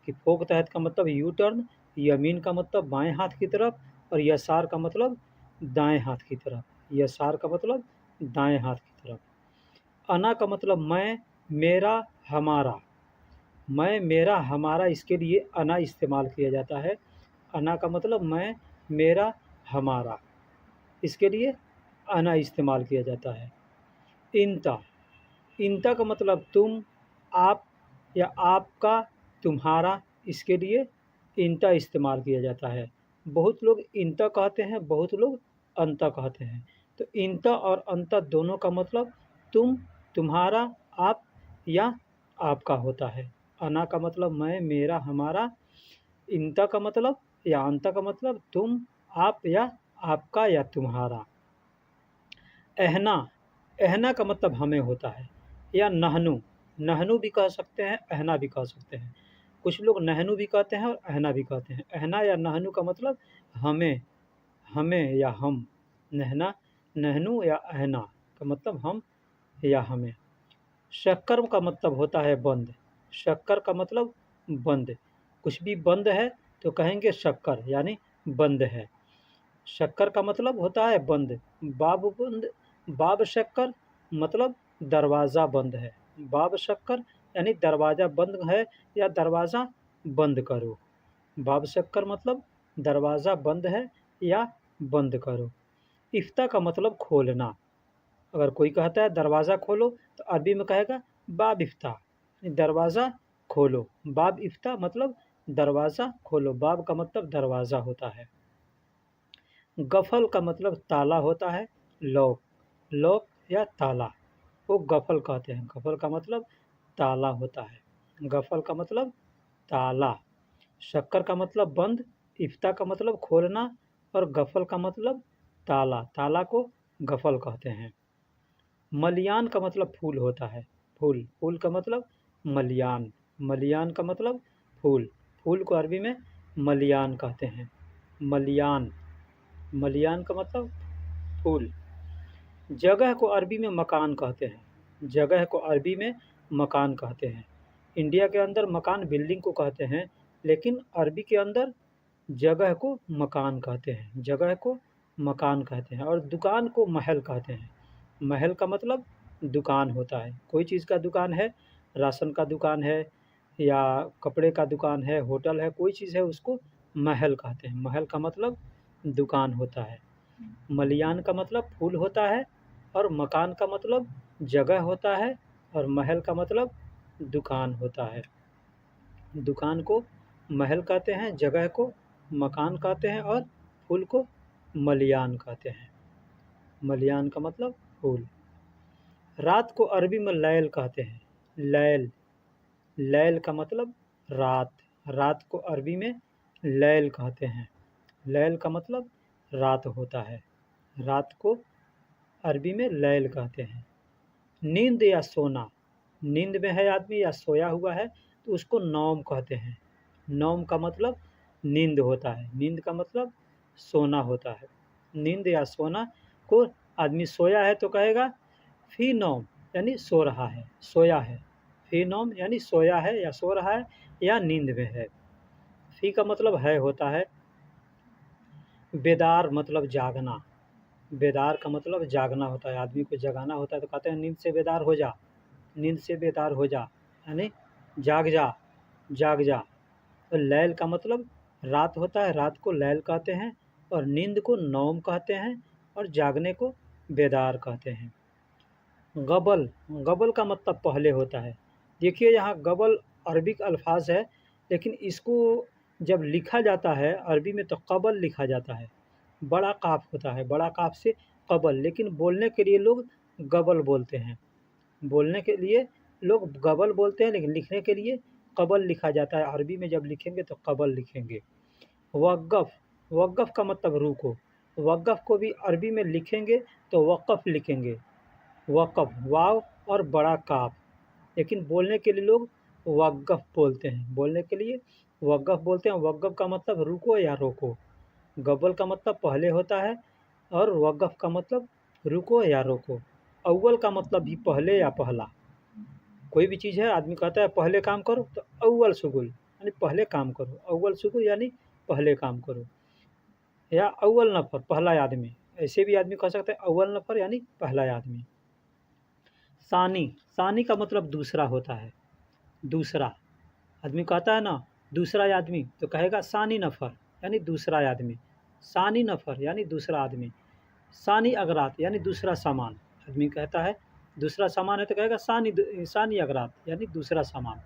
Speaker 2: कि फोक तहत का मतलब यू टर्न, यमीन का मतलब बाएं हाथ की तरफ और यसार का मतलब दाएं हाथ की तरफ, यसार का मतलब दाएं हाथ की तरफ। अना का मतलब मैं, मेरा, हमारा, मैं, मेरा, हमारा, इसके लिए अना इस्तेमाल किया जाता है। अना का मतलब मैं, मेरा, हमारा, इसके लिए अना इस्तेमाल किया जाता है। इनता, इनता का मतलब तुम, आप या आपका, तुम्हारा, इसके लिए इनता इस्तेमाल किया जाता है। बहुत लोग इनता कहते हैं, बहुत लोग अंता कहते हैं। तो इनता और अंता दोनों का मतलब तुम, तुम्हारा, आप या आपका होता है। अना का मतलब मैं, मेरा, हमारा, इनता का मतलब या अंता का मतलब तुम, आप या आपका या तुम्हारा। एहना, एहना का मतलब हमें होता है, या नहनु, नहनु भी कह सकते हैं, एहना भी कह सकते हैं। कुछ लोग नहनु भी कहते हैं और एहना भी कहते हैं। एहना या नहनु का मतलब हमें, हमें या हम। नहना, नहनु या एहना का मतलब हम या हमें। शक्कर का मतलब होता है बंद, शक्कर का मतलब बंद। कुछ भी बंद है तो कहेंगे शक्कर, यानी बंद है। शक्कर का मतलब होता है बंद। बाब बंद, बाब शक्कर मतलब दरवाज़ा बंद है। बाब शक्कर यानी दरवाज़ा बंद है या दरवाज़ा बंद करो। बाब शक्कर मतलब दरवाज़ा बंद है या बंद करो। इफ्ता का मतलब खोलना। अगर कोई कहता है दरवाज़ा खोलो तो अरबी में कहेगा बाब इफ्ता, दरवाज़ा खोलो। बाब इफ्ता मतलब दरवाज़ा खोलो। बाब का मतलब दरवाज़ा होता है। गफल का मतलब ताला होता है, लॉक, लॉक या ताला, वो गफल कहते हैं। गफल का मतलब ताला होता है, गफल का मतलब ताला। शक्कर का मतलब बंद, इफ्ता का मतलब खोलना और गफल का मतलब ताला, ताला को गफल कहते हैं। मलियान का मतलब फूल होता है, फूल, फूल का मतलब मलियान, मलियान का मतलब फूल, फूल को अरबी में मलियान कहते हैं। मलियान, मलियान का मतलब फूल। जगह को अरबी में मकान कहते हैं, जगह को अरबी में मकान कहते हैं। इंडिया के अंदर मकान बिल्डिंग को कहते हैं, लेकिन अरबी के अंदर जगह को मकान कहते हैं, जगह को मकान कहते हैं। और दुकान को महल कहते हैं। महल का मतलब दुकान होता है। कोई चीज़ का दुकान है, राशन का दुकान है या कपड़े का दुकान है, होटल है, कोई चीज़ है, उसको महल कहते हैं। महल का मतलब दुकान होता है। मलियान का मतलब फूल होता है और मकान का मतलब जगह होता है और महल का मतलब दुकान होता है। दुकान को महल कहते हैं, जगह को मकान कहते हैं और फूल को मलियान कहते हैं। मलियान का मतलब फूल। रात को अरबी में लैल कहते हैं, लैल, लैल का मतलब रात, रात को अरबी में लैल कहते हैं। लैल का मतलब रात होता है, रात को अरबी में लैल कहते हैं। नींद या सोना, नींद में है आदमी या सोया हुआ है तो उसको नौम कहते हैं। नौम का मतलब नींद होता है, नींद का मतलब सोना होता है। नींद या सोना को आदमी सोया है तो कहेगा फी नौम, यानी सो रहा है, सोया है। फी नौम यानी सोया है या सो रहा है या नींद में है। फी का मतलब है होता है। बेदार मतलब जागना, बेदार का मतलब जागना होता है। आदमी को जगाना होता है तो कहते हैं नींद से बेदार हो जा। नींद से बेदार हो जा, यानी जाग जा, जाग जा। तो लैल का मतलब रात होता है, रात को लैल कहते हैं, और नींद को नौम कहते हैं, और जागने को बेदार कहते हैं। गबल, गबल का मतलब पहले होता है। देखिए यहाँ गबल अरबिक अल्फाज है, लेकिन इसको जब लिखा जाता है अरबी में तो कबल लिखा जाता है, बड़ा काफ होता है, बड़ा काफ से कबल, लेकिन बोलने के लिए लोग गबल बोलते हैं। बोलने के लिए लोग गबल बोलते हैं, लेकिन लिखने के लिए कबल लिखा जाता है। अरबी में जब लिखेंगे तो कबल लिखेंगे। वक़्फ़, वक़्फ़ का मतलब रुको। वक़्फ़ को भी अरबी में लिखेंगे तो वक़्फ़ लिखेंगे। वक़्फ़, वाव और बड़ा काफ, लेकिन बोलने के लिए लोग वक़्फ़ बोलते हैं। बोलने के लिए वक़्फ़ बोलते हैं। वक़्फ़ का मतलब रुको या रोको। गबल का मतलब पहले होता है, और वक़्फ़ का मतलब रुको या रोको। अव्वल का मतलब भी पहले या पहला। कोई भी चीज़ है, आदमी कहता है पहले काम करो तो अव्वल शुगुल, यानी पहले काम करो। अव्वल शुगुल यानी पहले काम करो, या अव्वल नफ़र, पहला आदमी। ऐसे भी आदमी कह सकते हैं अव्वल नफ़र यानी पहला आदमी। सानी, सानी का मतलब दूसरा होता है। दूसरा आदमी कहता है ना दूसरा आदमी, तो कहेगा सानी नफ़र यानी दूसरा आदमी। सानी नफ़र यानी दूसरा आदमी। सानी अगरात यानी दूसरा सामान। आदमी कहता है दूसरा सामान है तो कहेगा सानी अगरात यानी दूसरा सामान।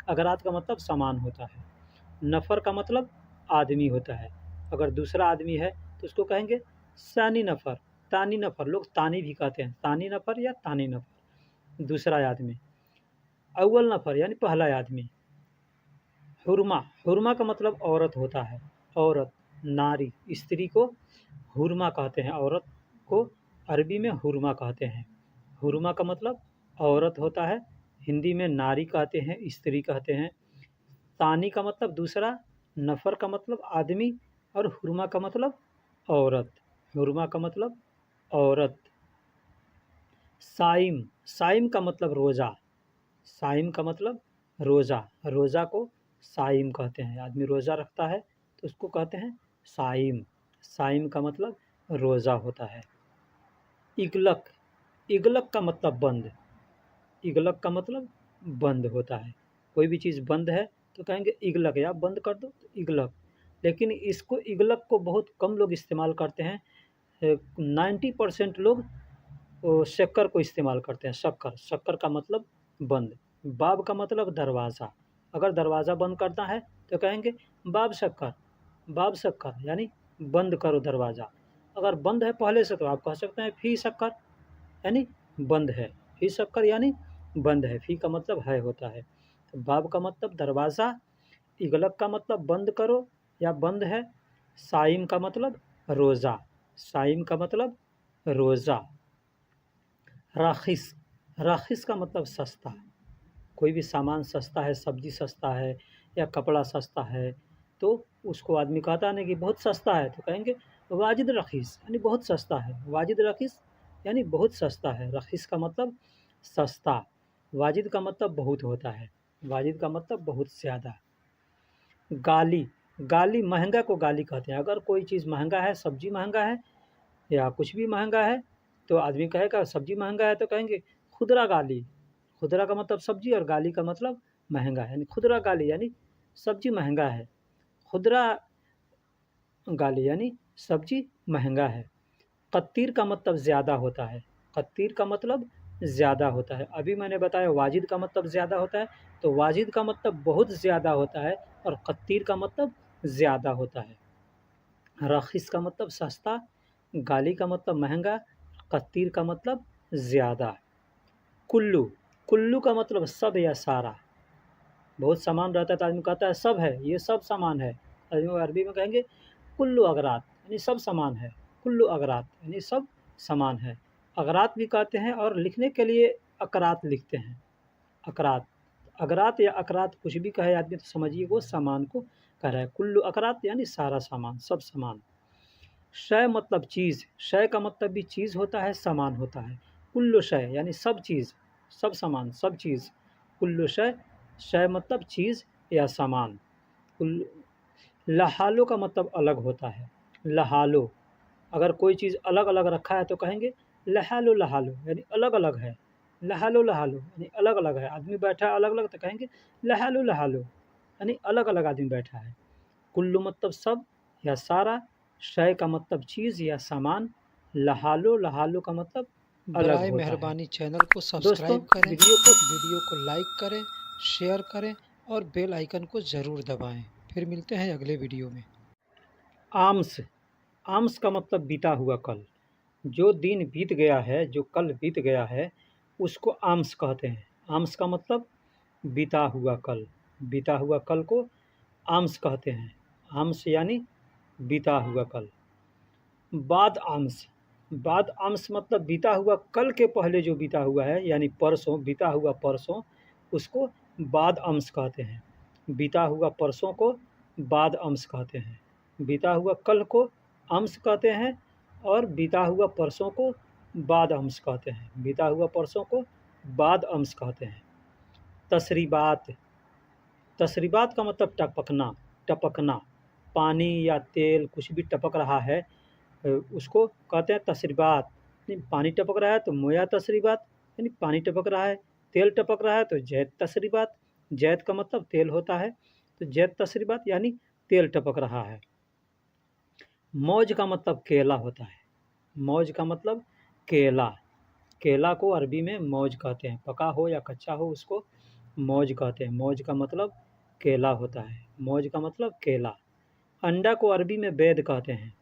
Speaker 2: अगरात का मतलब सामान होता है। नफ़र का मतलब आदमी होता है। अगर दूसरा आदमी है तो उसको कहेंगे सानी नफ़र, तानी नफ़र। लोग तानी भी कहते हैं, तानी नफ़र या तानी नफ़र, दूसरा आदमी। अव्वल नफ़र यानी पहला आदमी। हुरमा, हुरमा का मतलब औरत होता है। औरत, नारी, स्त्री को हुरमा कहते हैं। औरत को अरबी में हुरमा कहते हैं। हुरमा का मतलब औरत होता है। हिंदी में नारी कहते हैं, स्त्री कहते हैं। तानी का मतलब दूसरा, नफ़र का मतलब आदमी, और हुरमा का मतलब औरत। हुरमा का मतलब औरत। साइम, साइम का मतलब रोज़ा। साइम का मतलब रोज़ा। रोज़ा को साइम कहते हैं। आदमी रोज़ा रखता है तो उसको कहते हैं साइम। साइम का मतलब रोज़ा होता है। इगलक, इगलक का मतलब बंद। इगलक का मतलब बंद होता है। कोई भी चीज़ बंद है तो कहेंगे इगलक, या बंद कर दो तो इगलक। लेकिन इसको इगलक को बहुत कम लोग इस्तेमाल करते हैं। 90% लोग शक्कर को इस्तेमाल करते हैं। शक्कर, शक्कर का मतलब बंद। बाब का मतलब दरवाज़ा। अगर दरवाज़ा बंद करना है तो कहेंगे बाब शक्कर, बाब शक्कर यानी बंद करो दरवाज़ा। अगर बंद है पहले से तो आप कह सकते हैं फ़ी शक्कर, यानी बंद है। फ़ी शक्कर यानी बंद है। फ़ी का मतलब है होता है। तो बाब का मतलब दरवाज़ा, इगलक का मतलब बंद करो या बंद है, साइम का मतलब रोज़ा। साइम का मतलब रोज़ा। राखिस, राखिस का मतलब सस्ता। कोई भी सामान सस्ता है, सब्ज़ी सस्ता है या कपड़ा सस्ता है, तो उसको आदमी कहता है ना कि बहुत सस्ता है, तो कहेंगे वाजिद रखीस, यानी बहुत सस्ता है। वाजिद रखीस यानी बहुत सस्ता है। रखीस का मतलब सस्ता। वाजिद का मतलब बहुत होता है। वाजिद का मतलब बहुत ज़्यादा। गाली, गाली, महंगा को गाली कहते हैं। अगर कोई चीज़ महंगा है, सब्ज़ी महंगा है या कुछ भी महंगा है, तो आदमी कहेगा सब्ज़ी महंगा है तो कहेंगे खुदरा गाली। खुदरा का मतलब सब्ज़ी और गाली का मतलब महंगा है, यानी खुदरा गाली यानी सब्ज़ी महंगा है। खुदरा गाली यानी सब्ज़ी महंगा है। कत्तीर का मतलब ज़्यादा होता है। कत्तीर का मतलब ज़्यादा होता है। अभी मैंने बताया वाजिद का मतलब ज़्यादा होता है, तो वाजिद का मतलब बहुत ज़्यादा होता है, और कत्तीर का मतलब ज़्यादा होता है। रखीस का मतलब सस्ता, गाली का मतलब महंगा, कत्तीर का मतलब ज़्यादा। कुल्लू, कुल्लू का मतलब सब या सारा। बहुत सामान रहता है तो आदमी कहता है सब है, ये सब सामान है। आदमी अरबी में कहेंगे कुल्लू अगरात, यानी सब सामान है। कुल्लू अगरात यानी सब सामान है। अगरात भी कहते हैं, और लिखने के लिए अकरात लिखते हैं। अकरात, अगरात या अकरात कुछ भी कहे आदमी तो समझिए वो सामान को कह रहा है। कुल्लू अकरात यानी सारा सामान, सब सामान। शय मतलब चीज़। शय का मतलब भी चीज़ होता है, सामान होता है। कुल्लु शय यानी सब चीज़, सब सामान, सब चीज़। कुल्लु शय, शय मतलब चीज़ या सामान। कुल्लु, लहालो का मतलब अलग होता है। लहालो, अगर कोई चीज़ अलग अलग रखा है तो कहेंगे लहालो, लहालो यानी अलग अलग है। लहालो लहालो यानी अलग अलग है, आदमी बैठा है अलग अलग तो कहेंगे लहालो लहालो यानी अलग अलग आदमी बैठा है। कुल्लू मतलब सब या सारा, शय का मतलब चीज़ या सामान, लहालो लहालो का मतलब अलग
Speaker 1: बराए
Speaker 2: होता है।
Speaker 1: मेहरबानी चैनल को
Speaker 2: दोस्तों
Speaker 1: सब्सक्राइब करें,
Speaker 2: वीडियो को
Speaker 1: वीडियो को लाइक करें, शेयर करें और बेल आइकन को ज़रूर दबाएं। फिर मिलते हैं अगले वीडियो में।
Speaker 2: आम्स, आम्स का मतलब बीता हुआ कल। जो दिन बीत गया है, जो कल बीत गया है, उसको आम्स कहते हैं। आम्स का मतलब बीता हुआ कल। बीता हुआ कल को आम्स कहते हैं। आम्स यानी बीता हुआ कल। बाद आम्स, बाद आम्स मतलब बीता हुआ कल के पहले जो बीता हुआ है यानी परसों, बीता हुआ परसों, उसको बाद अम्स कहते हैं। बीता हुआ परसों को बाद अम्स कहते हैं। बीता हुआ कल को अम्स कहते हैं और बीता हुआ परसों को बाद अम्स कहते हैं। बीता हुआ परसों को बाद अम्स कहते हैं। तसरीबात, तसरीबात का मतलब टपकना, टपकना। पानी या तेल कुछ भी टपक रहा है उसको कहते हैं तसरीबात। नहीं, पानी टपक रहा है तो मोया तसरीबात यानी पानी टपक रहा है। तेल टपक रहा है तो जैत तसरीबात। जैत का मतलब तेल होता है, तो जैत तसरीबात यानी तेल टपक रहा है। मौज का मतलब केला होता है। मौज का मतलब केला। केला को अरबी में मौज कहते हैं। पका हो या कच्चा हो उसको मौज कहते हैं। मौज का मतलब केला होता है। मौज का मतलब केला। अंडा को अरबी में बैद कहते हैं।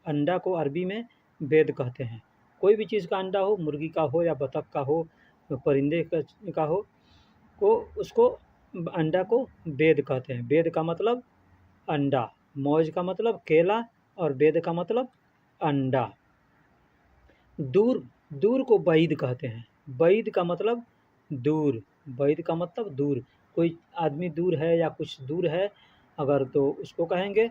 Speaker 2: अंडा को अरबी में बैद कहते हैं। कोई भी चीज़ का अंडा हो, मुर्गी का हो या बतख का हो, परिंदे का हो, को उसको अंडा को बैद कहते हैं। बैद का मतलब अंडा। मौज का मतलब केला और बैद का मतलब अंडा। दूर, दूर को बैद कहते हैं। बैद का मतलब दूर। बैद का मतलब दूर। कोई आदमी दूर है या कुछ दूर है अगर तो उसको कहेंगे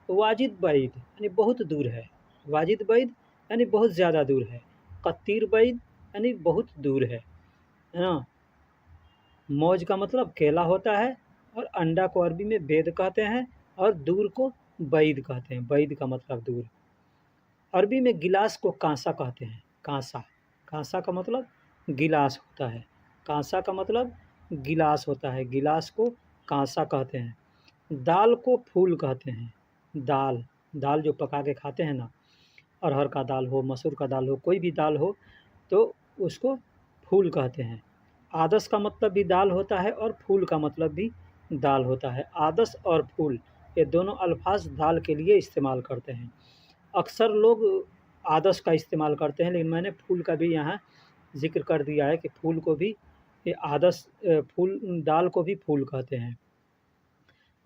Speaker 2: वाजिद बैद यानी बहुत दूर है। वाजिद बैद यानी बहुत ज़्यादा दूर है। कत्तीर बैद यानी बहुत दूर है ना। मौज का मतलब केला होता है और अंडा को अरबी में बैद कहते हैं और दूर को बैद कहते हैं। बैद का मतलब दूर। अरबी में गिलास को कांसा कहते हैं। कांसा, कांसा का मतलब गिलास होता है। कांसा का मतलब गिलास होता है। गिलास को कांसा कहते हैं। दाल को फूल कहते हैं। दाल, दाल जो पका के खाते हैं ना, अरहर का दाल हो, मसूर का दाल हो, कोई भी दाल हो तो उसको फूल कहते हैं। आदस का मतलब भी दाल होता है और फूल का मतलब भी दाल होता है। आदस और फूल ये दोनों अल्फाज दाल के लिए इस्तेमाल करते हैं। अक्सर लोग आदस का इस्तेमाल करते हैं, लेकिन मैंने फूल का भी यहाँ ज़िक्र कर दिया है कि फूल को भी ये आदस फूल, दाल को भी फूल कहते हैं।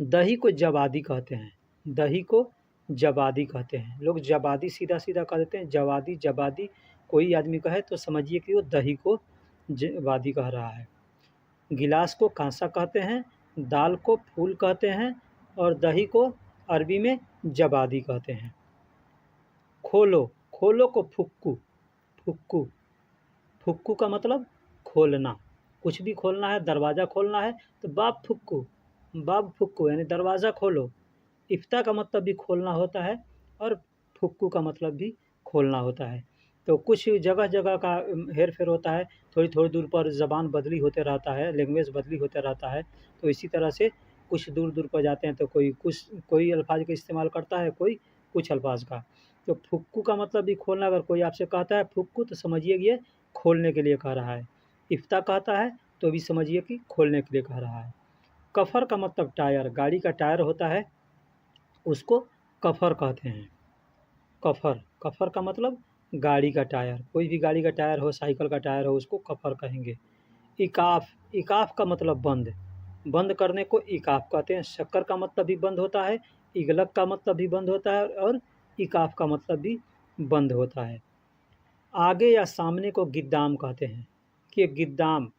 Speaker 2: दही को जवादी कहते हैं। दही को जवादी कहते हैं। लोग जवादी सीधा-सीधा कह देते हैं, जवादी, जवादी। कोई आदमी कहे तो समझिए कि वो दही को जवादी कह रहा है। गिलास को कांसा कहते हैं, दाल को फूल कहते हैं और दही को अरबी में जवादी कहते हैं। खोलो, खोलो को फुक्कू, फुक्कू, फुक्कू का मतलब खोलना। कुछ भी खोलना है, दरवाज़ा खोलना है तो बाब फुक्कू, बाब फुक्कू यानी दरवाज़ा खोलो। इफ्ता का मतलब भी खोलना होता है और फुक्कू का मतलब भी खोलना होता है। तो कुछ जगह-जगह का हेर-फेर होता है, थोड़ी-थोड़ी दूर पर ज़बान बदली होते रहता है, लैंग्वेज बदली होते रहता है। तो इसी तरह से कुछ दूर-दूर पर जाते हैं तो कोई अल्फ़ाज का इस्तेमाल करता है, कोई कुछ अल्फ़ाज का। तो फुक्कू का मतलब भी खोलना। अगर कोई आपसे कहता है फुक्कू तो समझिए कि ये खोलने के लिए कह रहा है। इफ्ता कहता है तो भी समझिए कि खोलने के लिए कह रहा है। कफ़र का मतलब टायर, गाड़ी का टायर होता है उसको कफ़र कहते हैं। कफ़र, कफ़र का मतलब गाड़ी का टायर। कोई भी गाड़ी का टायर हो, साइकिल का टायर हो उसको कफ़र कहेंगे। इकाफ़, इकाफ़ का मतलब बंद। बंद करने को इकाफ़ कहते हैं। शक्कर का मतलब भी बंद होता है, इगलक का मतलब भी बंद होता है और इकाफ़ का मतलब भी बंद होता है। आगे या सामने को गिद्दाम कहते हैं कि गिद्दाम,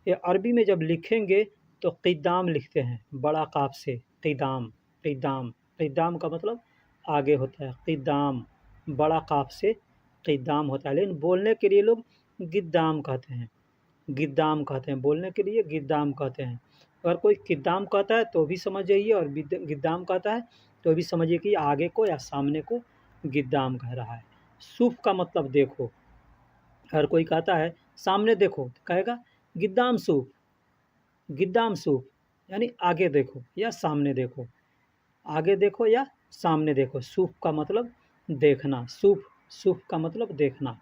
Speaker 2: ये अरबी में जब लिखेंगे तो क़िद्दाम लिखते हैं बड़ा क़ाफ से। क़िदाम, क़िद्दाम, क़िद्दाम का मतलब आगे होता है। क़िद्दाम बड़ा क़ाफ से क़िद्दाम होता है, लेकिन बोलने के लिए लोग गिद्दाम कहते हैं। गिद्दाम कहते हैं, बोलने के लिए गिद्दाम कहते हैं। अगर कोई क़िद्दाम कहता है तो भी समझ जाइए और गिद्दाम कहता है तो भी समझिए कि आगे को या सामने को गिद्दाम कह रहा है। सूफ़ का मतलब देखो। अगर कोई कहता है सामने देखो तो कहेगा गिद्दाम सूफ, गिद्दाम सूफ यानी आगे देखो या सामने देखो, आगे देखो या सामने देखो। सूफ का मतलब देखना, सूफ, सूफ का मतलब देखना।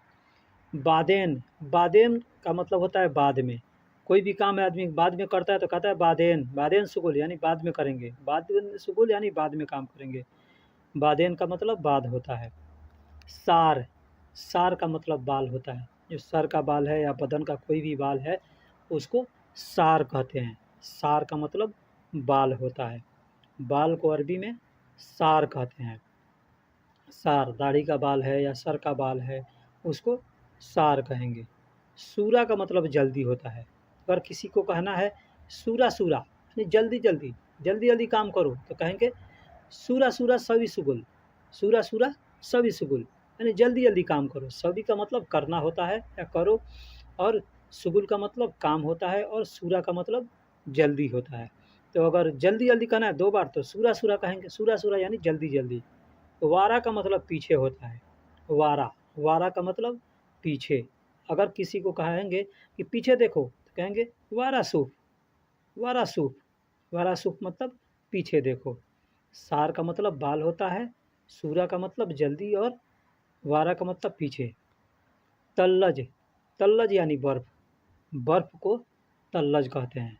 Speaker 2: बादेन, बादेन का मतलब होता है बाद में। कोई भी काम है आदमी बाद में करता है तो कहता है बादेन, बादेन शुगुल यानी बाद में करेंगे, बादेन शुगुल यानी बाद में काम करेंगे। बादेन का मतलब बाद होता है। सार, सार का मतलब बाल होता है। जो सर का बाल है या बदन का कोई भी बाल है उसको सार कहते हैं। सार का मतलब बाल होता है। बाल को अरबी में सार कहते हैं। सार, दाढ़ी का बाल है या सर का बाल है उसको सार कहेंगे। सूरा का मतलब जल्दी होता है। अगर किसी को कहना है सूरा सूरा यानी जल्दी जल्दी, जल्दी जल्दी काम करो तो कहेंगे सूरा सूरा सवी सुगुल, सूरा सूरा सवी सुगुल यानी जल्दी जल्दी काम करो। सवी का मतलब करना होता है या करो, और सुगुल का मतलब काम होता है, और सूरा का मतलब जल्दी होता है। तो अगर जल्दी जल्दी कहना है 2 बार तो सूरा सूरा कहेंगे, सूरा सूरा यानी जल्दी जल्दी। वारा का मतलब पीछे होता है। वारा, वारा का मतलब पीछे। अगर किसी को कहेंगे कि पीछे देखो तो कहेंगे वारा सूफ, वारा सूफ, वारा सूफ मतलब पीछे देखो। सार का मतलब बाल होता है, सूरा का मतलब जल्दी, और वारा का मतलब पीछे। तल्लज, तल्लज यानी बर्फ, बर्फ को तल्लज कहते हैं।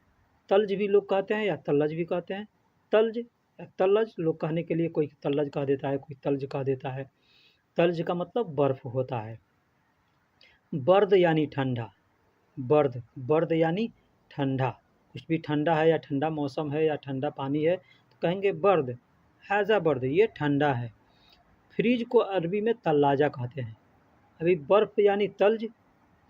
Speaker 2: तल्ज भी लोग कहते हैं या तल्लज भी कहते हैं। तल्ज या तल्लज लोग कहने के लिए कोई तल्लज कह देता है, कोई तल्ज कह देता है। तल्ज का मतलब बर्फ होता है। बर्द यानी ठंडा, बर्द, बर्द यानी ठंडा। कुछ भी ठंडा है या ठंडा मौसम है या ठंडा पानी है तो कहेंगे बर्द, हैज़ा बर्द, ये ठंडा है। फ्रीज को अरबी में तल्लाजा कहते हैं। अभी बर्फ़ यानी तल्ज,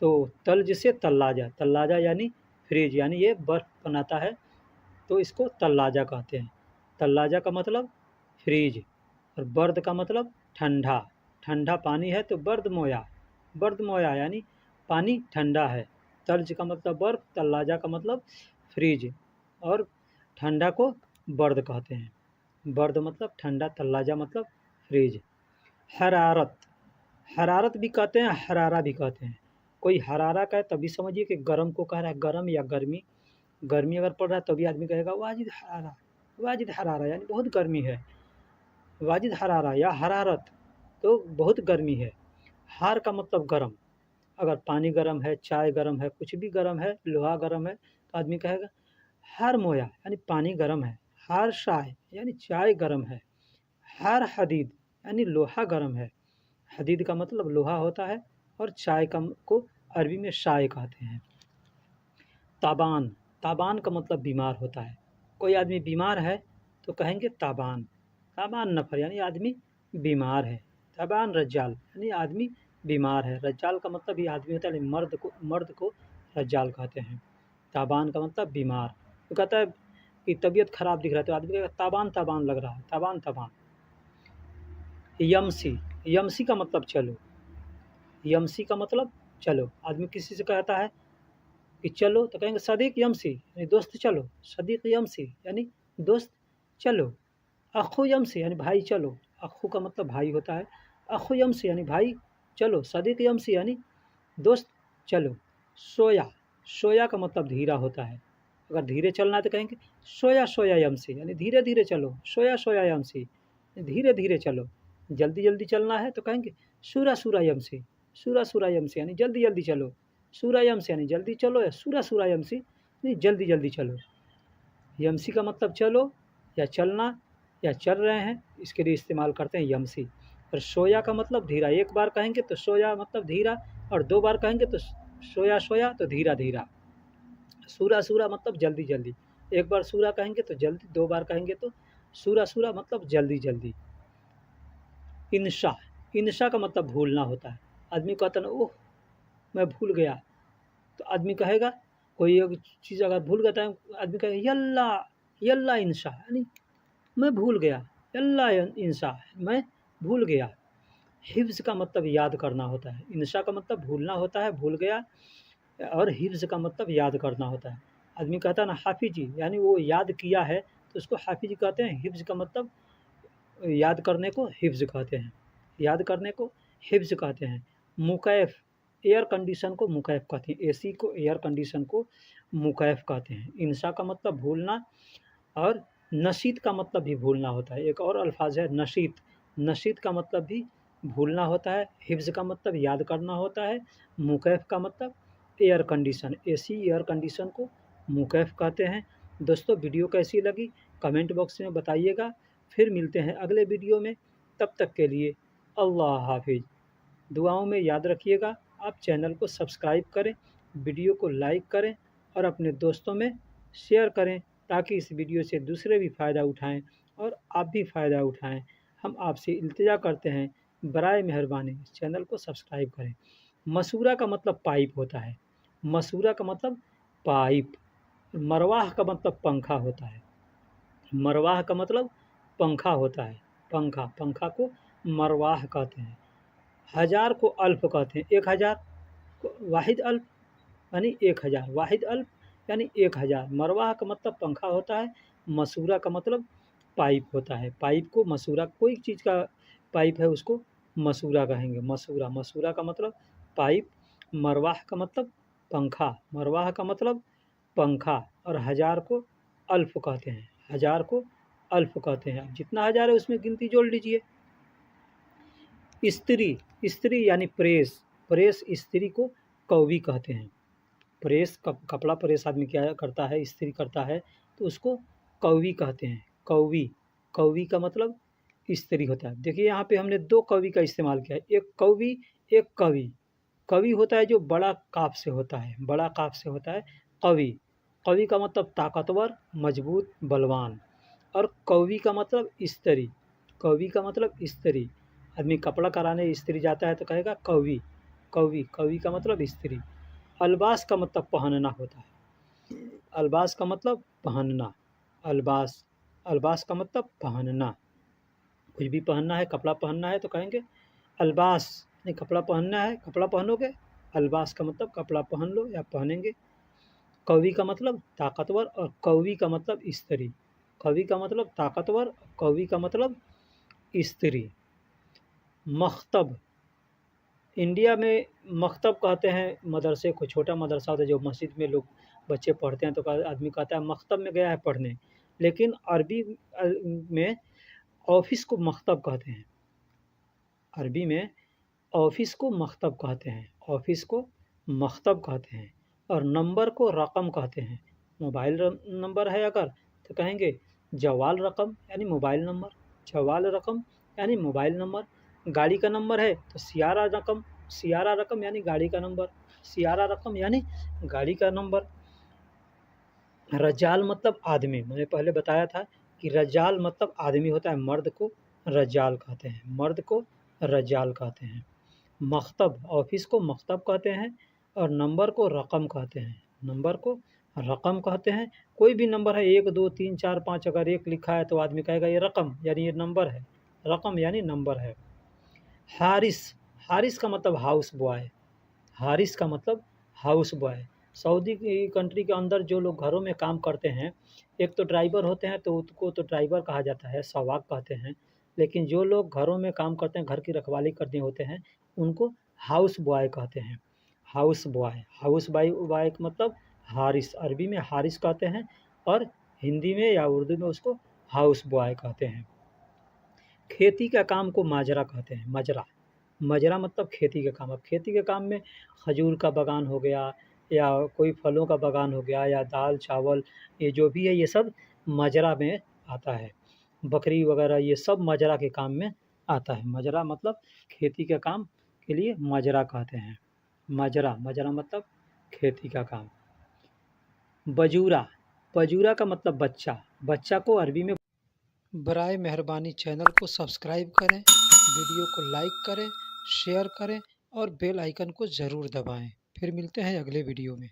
Speaker 2: तो तल्ज से तल्लाजा, तल्लाजा यानी फ्रीज यानी ये बर्फ़ बनाता है तो इसको तल्लाजा कहते हैं। तल्लाजा का मतलब फ्रीज, और बर्द का मतलब ठंडा। ठंडा पानी है तो बर्द मोया, बर्द मोया यानी पानी ठंडा है। तल्ज का मतलब बर्फ़, तल्लाजा का मतलब फ्रीज, और ठंडा को बर्द कहते हैं। बर्द मतलब ठंडा, तल्लाजा मतलब फ्रीज। हरारत, हरारत भी कहते हैं, हरारा भी कहते हैं। कोई हरारा का है तभी समझिए कि गर्म को कह रहा है, गर्म या गर्मी। गर्मी अगर पड़ रहा है तभी आदमी कहेगा वाजिद हरारा, वाजिद हरारा यानी बहुत गर्मी है। वाजिद हरारा या हरारत तो बहुत गर्मी है। हार का मतलब गर्म। अगर पानी गर्म है, चाय गर्म है, कुछ भी गर्म है, लोहा गर्म है तो आदमी कहेगा हार मोया यानी पानी गर्म है। हार शाय यानी चाय गर्म है। हार हदीद यानी लोहा गर्म है। हदीद का मतलब लोहा होता है, और चाय का को अरबी में शाय कहते हैं। ताबान, ताबान का मतलब बीमार होता है। कोई आदमी बीमार है तो कहेंगे ताबान, ताबान नफर यानी आदमी बीमार है। ताबान रज्जाल यानी आदमी बीमार है। रज्जाल का मतलब ये आदमी होता है, मर्द को रज्जाल कहते हैं। ताबान का मतलब बीमार। तो कहता है कि तबीयत खराब दिख रहा है तो आदमी कहेगा ताबान ताबान लग रहा है, ताबान ताबान। यमसी, यमसी का मतलब चलो, यमसी का मतलब चलो। आदमी किसी से कहता है कि चलो तो कहेंगे सदीक यमसी यानी दोस्त चलो, सदीक यमसी यानी दोस्त चलो। अखु यमसी यानी भाई चलो, अखु का मतलब भाई होता है। अखु यमसी यानी भाई चलो, सदीक यमसी यानी दोस्त चलो। सोया, सोया का मतलब धीरा होता है। अगर धीरे चलना है तो कहेंगे सोया सोया यमसी यानी धीरे धीरे चलो, सोया सोया यमसी धीरे धीरे चलो। जल्दी जल्दी चलना है तो कहेंगे सूरा सूरा यमसी, सूरा सूरा यमसी यानी जल्दी जल्दी चलो। सूरा यमसी यानी जल्दी चलो, या सूरा सूरा यमसी यानी जल्दी जल्दी चलो। यमसी का मतलब चलो या चलना या चल रहे हैं, इसके लिए इस्तेमाल करते हैं यमसी। और सोया का मतलब धीरा। एक बार कहेंगे तो सोया मतलब धीरा, और 2 बार कहेंगे तो सोया सोया तो धीरा धीरा। सूरा सूरा मतलब जल्दी जल्दी। एक बार सूरा कहेंगे तो जल्दी, 2 बार कहेंगे तो सूरा सूरा मतलब जल्दी जल्दी। इंशा, इंशा का मतलब भूलना होता है। आदमी कहता है ना ओह मैं भूल गया, तो आदमी कहेगा कोई एक चीज़ अगर भूल गया तो आदमी कहेगा यल्ला, यल्ला इंशा यानी मैं भूल गया, यल्ला इंशा मैं भूल गया। हिफ्ज़ का मतलब याद करना होता है। इंशा का मतलब भूलना होता है, भूल गया, और हिफ्ज़ का मतलब याद करना होता है। आदमी कहता है ना हाफिज़ी यानी वो याद किया है तो उसको हाफिज़ कहते हैं। हिफ्ज़ का मतलब याद करने को हिफ्ज़ कहते हैं, याद करने को हिफ्ज़ कहते हैं। मुकैफ़ एयर कंडीशन को मुकैफ कहते हैं, एसी को एयर कंडीशन को मुकैफ कहते हैं। इंसा का मतलब भूलना और नशीत का मतलब भी भूलना होता है। एक और अल्फाज है नशीत, नशीत का मतलब भी भूलना होता है। हिफ्ज़ का मतलब याद करना होता है। मुकैफ का मतलब air condition, AC air condition को मुकैफ कहते हैं। दोस्तों वीडियो कैसी लगी कमेंट बॉक्स में बताइएगा। फिर मिलते हैं अगले वीडियो में, तब तक के लिए अल्लाह हाफिज़। दुआओं में याद रखिएगा। आप चैनल को सब्सक्राइब करें, वीडियो को लाइक करें और अपने दोस्तों में शेयर करें ताकि इस वीडियो से दूसरे भी फ़ायदा उठाएं और आप भी फ़ायदा उठाएं। हम आपसे इल्तिजा करते हैं बराए मेहरबानी इस चैनल को सब्सक्राइब करें। मसूरा का मतलब पाइप होता है, मसूरा का मतलब पाइप। मरवाह का मतलब पंखा होता है, मरवाह का मतलब पंखा होता है। पंखा, पंखा को मरवाह कहते हैं। हज़ार को अल्फ कहते हैं, 1000 को वाहिद अल्फ यानी 1000, वाहिद अल्फ यानी 1000। मरवाह का मतलब पंखा होता है, मसूरा का मतलब पाइप होता है। पाइप को मसूरा, कोई चीज़ का पाइप है उसको मसूरा कहेंगे। मसूरा, मसूरा का मतलब पाइप, मरवाह का मतलब पंखा, मरवाह का मतलब पंखा और हज़ार को अल्फ कहते हैं, हज़ार को अल्फ कहते हैं। जितना हज़ार है उसमें गिनती जोड़ लीजिए। स्त्री, स्त्री यानी प्रेस, प्रेस स्त्री को कौवी कहते हैं। प्रेस कपड़ा प्रेस आदमी क्या करता है, इस्त्री करता है तो उसको कौवी कहते हैं। कौवी, कौवी का मतलब इस्त्री होता है। देखिए यहाँ पे हमने 2 कौवी का इस्तेमाल किया है, एक कौवी एक कवि। कवि होता है जो बड़ा काफ से होता है, बड़ा काफ से होता है कवि। कवि का मतलब ताकतवर, मजबूत, बलवान। और कौवी का मतलब स्त्री, कौवी का मतलब स्त्री। आदमी कपड़ा कराने इस्त्री जाता है तो कहेगा कौवी, कौवी, कौवी का मतलब स्त्री। अल्बास का मतलब पहनना होता है, अल्बास का मतलब पहनना, अल्बास, अल्बास का मतलब पहनना। कुछ भी पहनना है, कपड़ा पहनना है तो कहेंगे अल्बास, नहीं कपड़ा पहनना है, कपड़ा पहनोगे। अल्बास का मतलब कपड़ा पहन लो या पहनेंगे। कवि का मतलब ताकतवर और कौवी का मतलब स्त्री। कवि का मतलब ताकतवर, कौवी का मतलब स्त्री। मख्तब, इंडिया में मकतब कहते हैं मदरसे को, छोटा मदरसा होता है जो मस्जिद में लोग बच्चे पढ़ते हैं तो आदमी कहता है मकतब में गया है पढ़ने। लेकिन अरबी में ऑफिस को मकतब कहते हैं, अरबी में ऑफिस को मकतब कहते हैं, ऑफिस को मकतब कहते हैं। और नंबर को रकम कहते हैं। मोबाइल नंबर है अगर तो कहेंगे जवाल रकम यानी मोबाइल नंबर, जवाल रकम यानी मोबाइल नंबर। गाड़ी का नंबर है तो सियारा रकम, सियारा रकम यानी गाड़ी का नंबर, सियारा रकम यानी गाड़ी का नंबर। रजाल मतलब आदमी, मैंने पहले बताया था कि रजाल मतलब आदमी होता है, मर्द को रजाल कहते हैं, मर्द को रजाल कहते हैं। मकतब, ऑफिस को मकतब कहते हैं और नंबर को रकम कहते हैं, नंबर को रकम कहते हैं। कोई भी नंबर है 1 2 3 4 5 अगर 1 लिखा है तो आदमी कहेगा ये रकम यानी ये नंबर है, रकम यानी नंबर है। हारिस, हारिस का मतलब हाउस बॉय, हारिस का मतलब हाउस बॉय। सऊदी की कंट्री के अंदर जो लोग घरों में काम करते हैं, एक तो ड्राइवर होते हैं तो उसको तो ड्राइवर कहा जाता है, सवाक कहते हैं। लेकिन जो लोग घरों में काम करते हैं, घर की रखवाली करने होते हैं, उनको हाउस बॉय कहते हैं, house boy. House boy boy का मतलब हारिस, अरबी में हारिस कहते हैं और हिंदी में या उर्दू में उसको हाउस बॉय कहते हैं। खेती का काम को माजरा कहते हैं, मजरा, मजरा मतलब खेती का काम। अब खेती के काम में खजूर का बागान हो गया या कोई फलों का बागान हो गया या दाल चावल, ये जो भी है ये सब मजरा में आता है। बकरी वगैरह ये सब मजरा के काम में आता है। मजरा मतलब खेती के काम के लिए मजरा कहते हैं, मजरा, मजरा मतलब खेती का काम। बजूरा, बजूरा का मतलब बच्चा, बच्चा को अरबी में
Speaker 1: बराए मेहरबानी चैनल को सब्सक्राइब करें, वीडियो को लाइक करें, शेयर करें और बेल आइकन को ज़रूर दबाएं। फिर मिलते हैं अगले वीडियो में।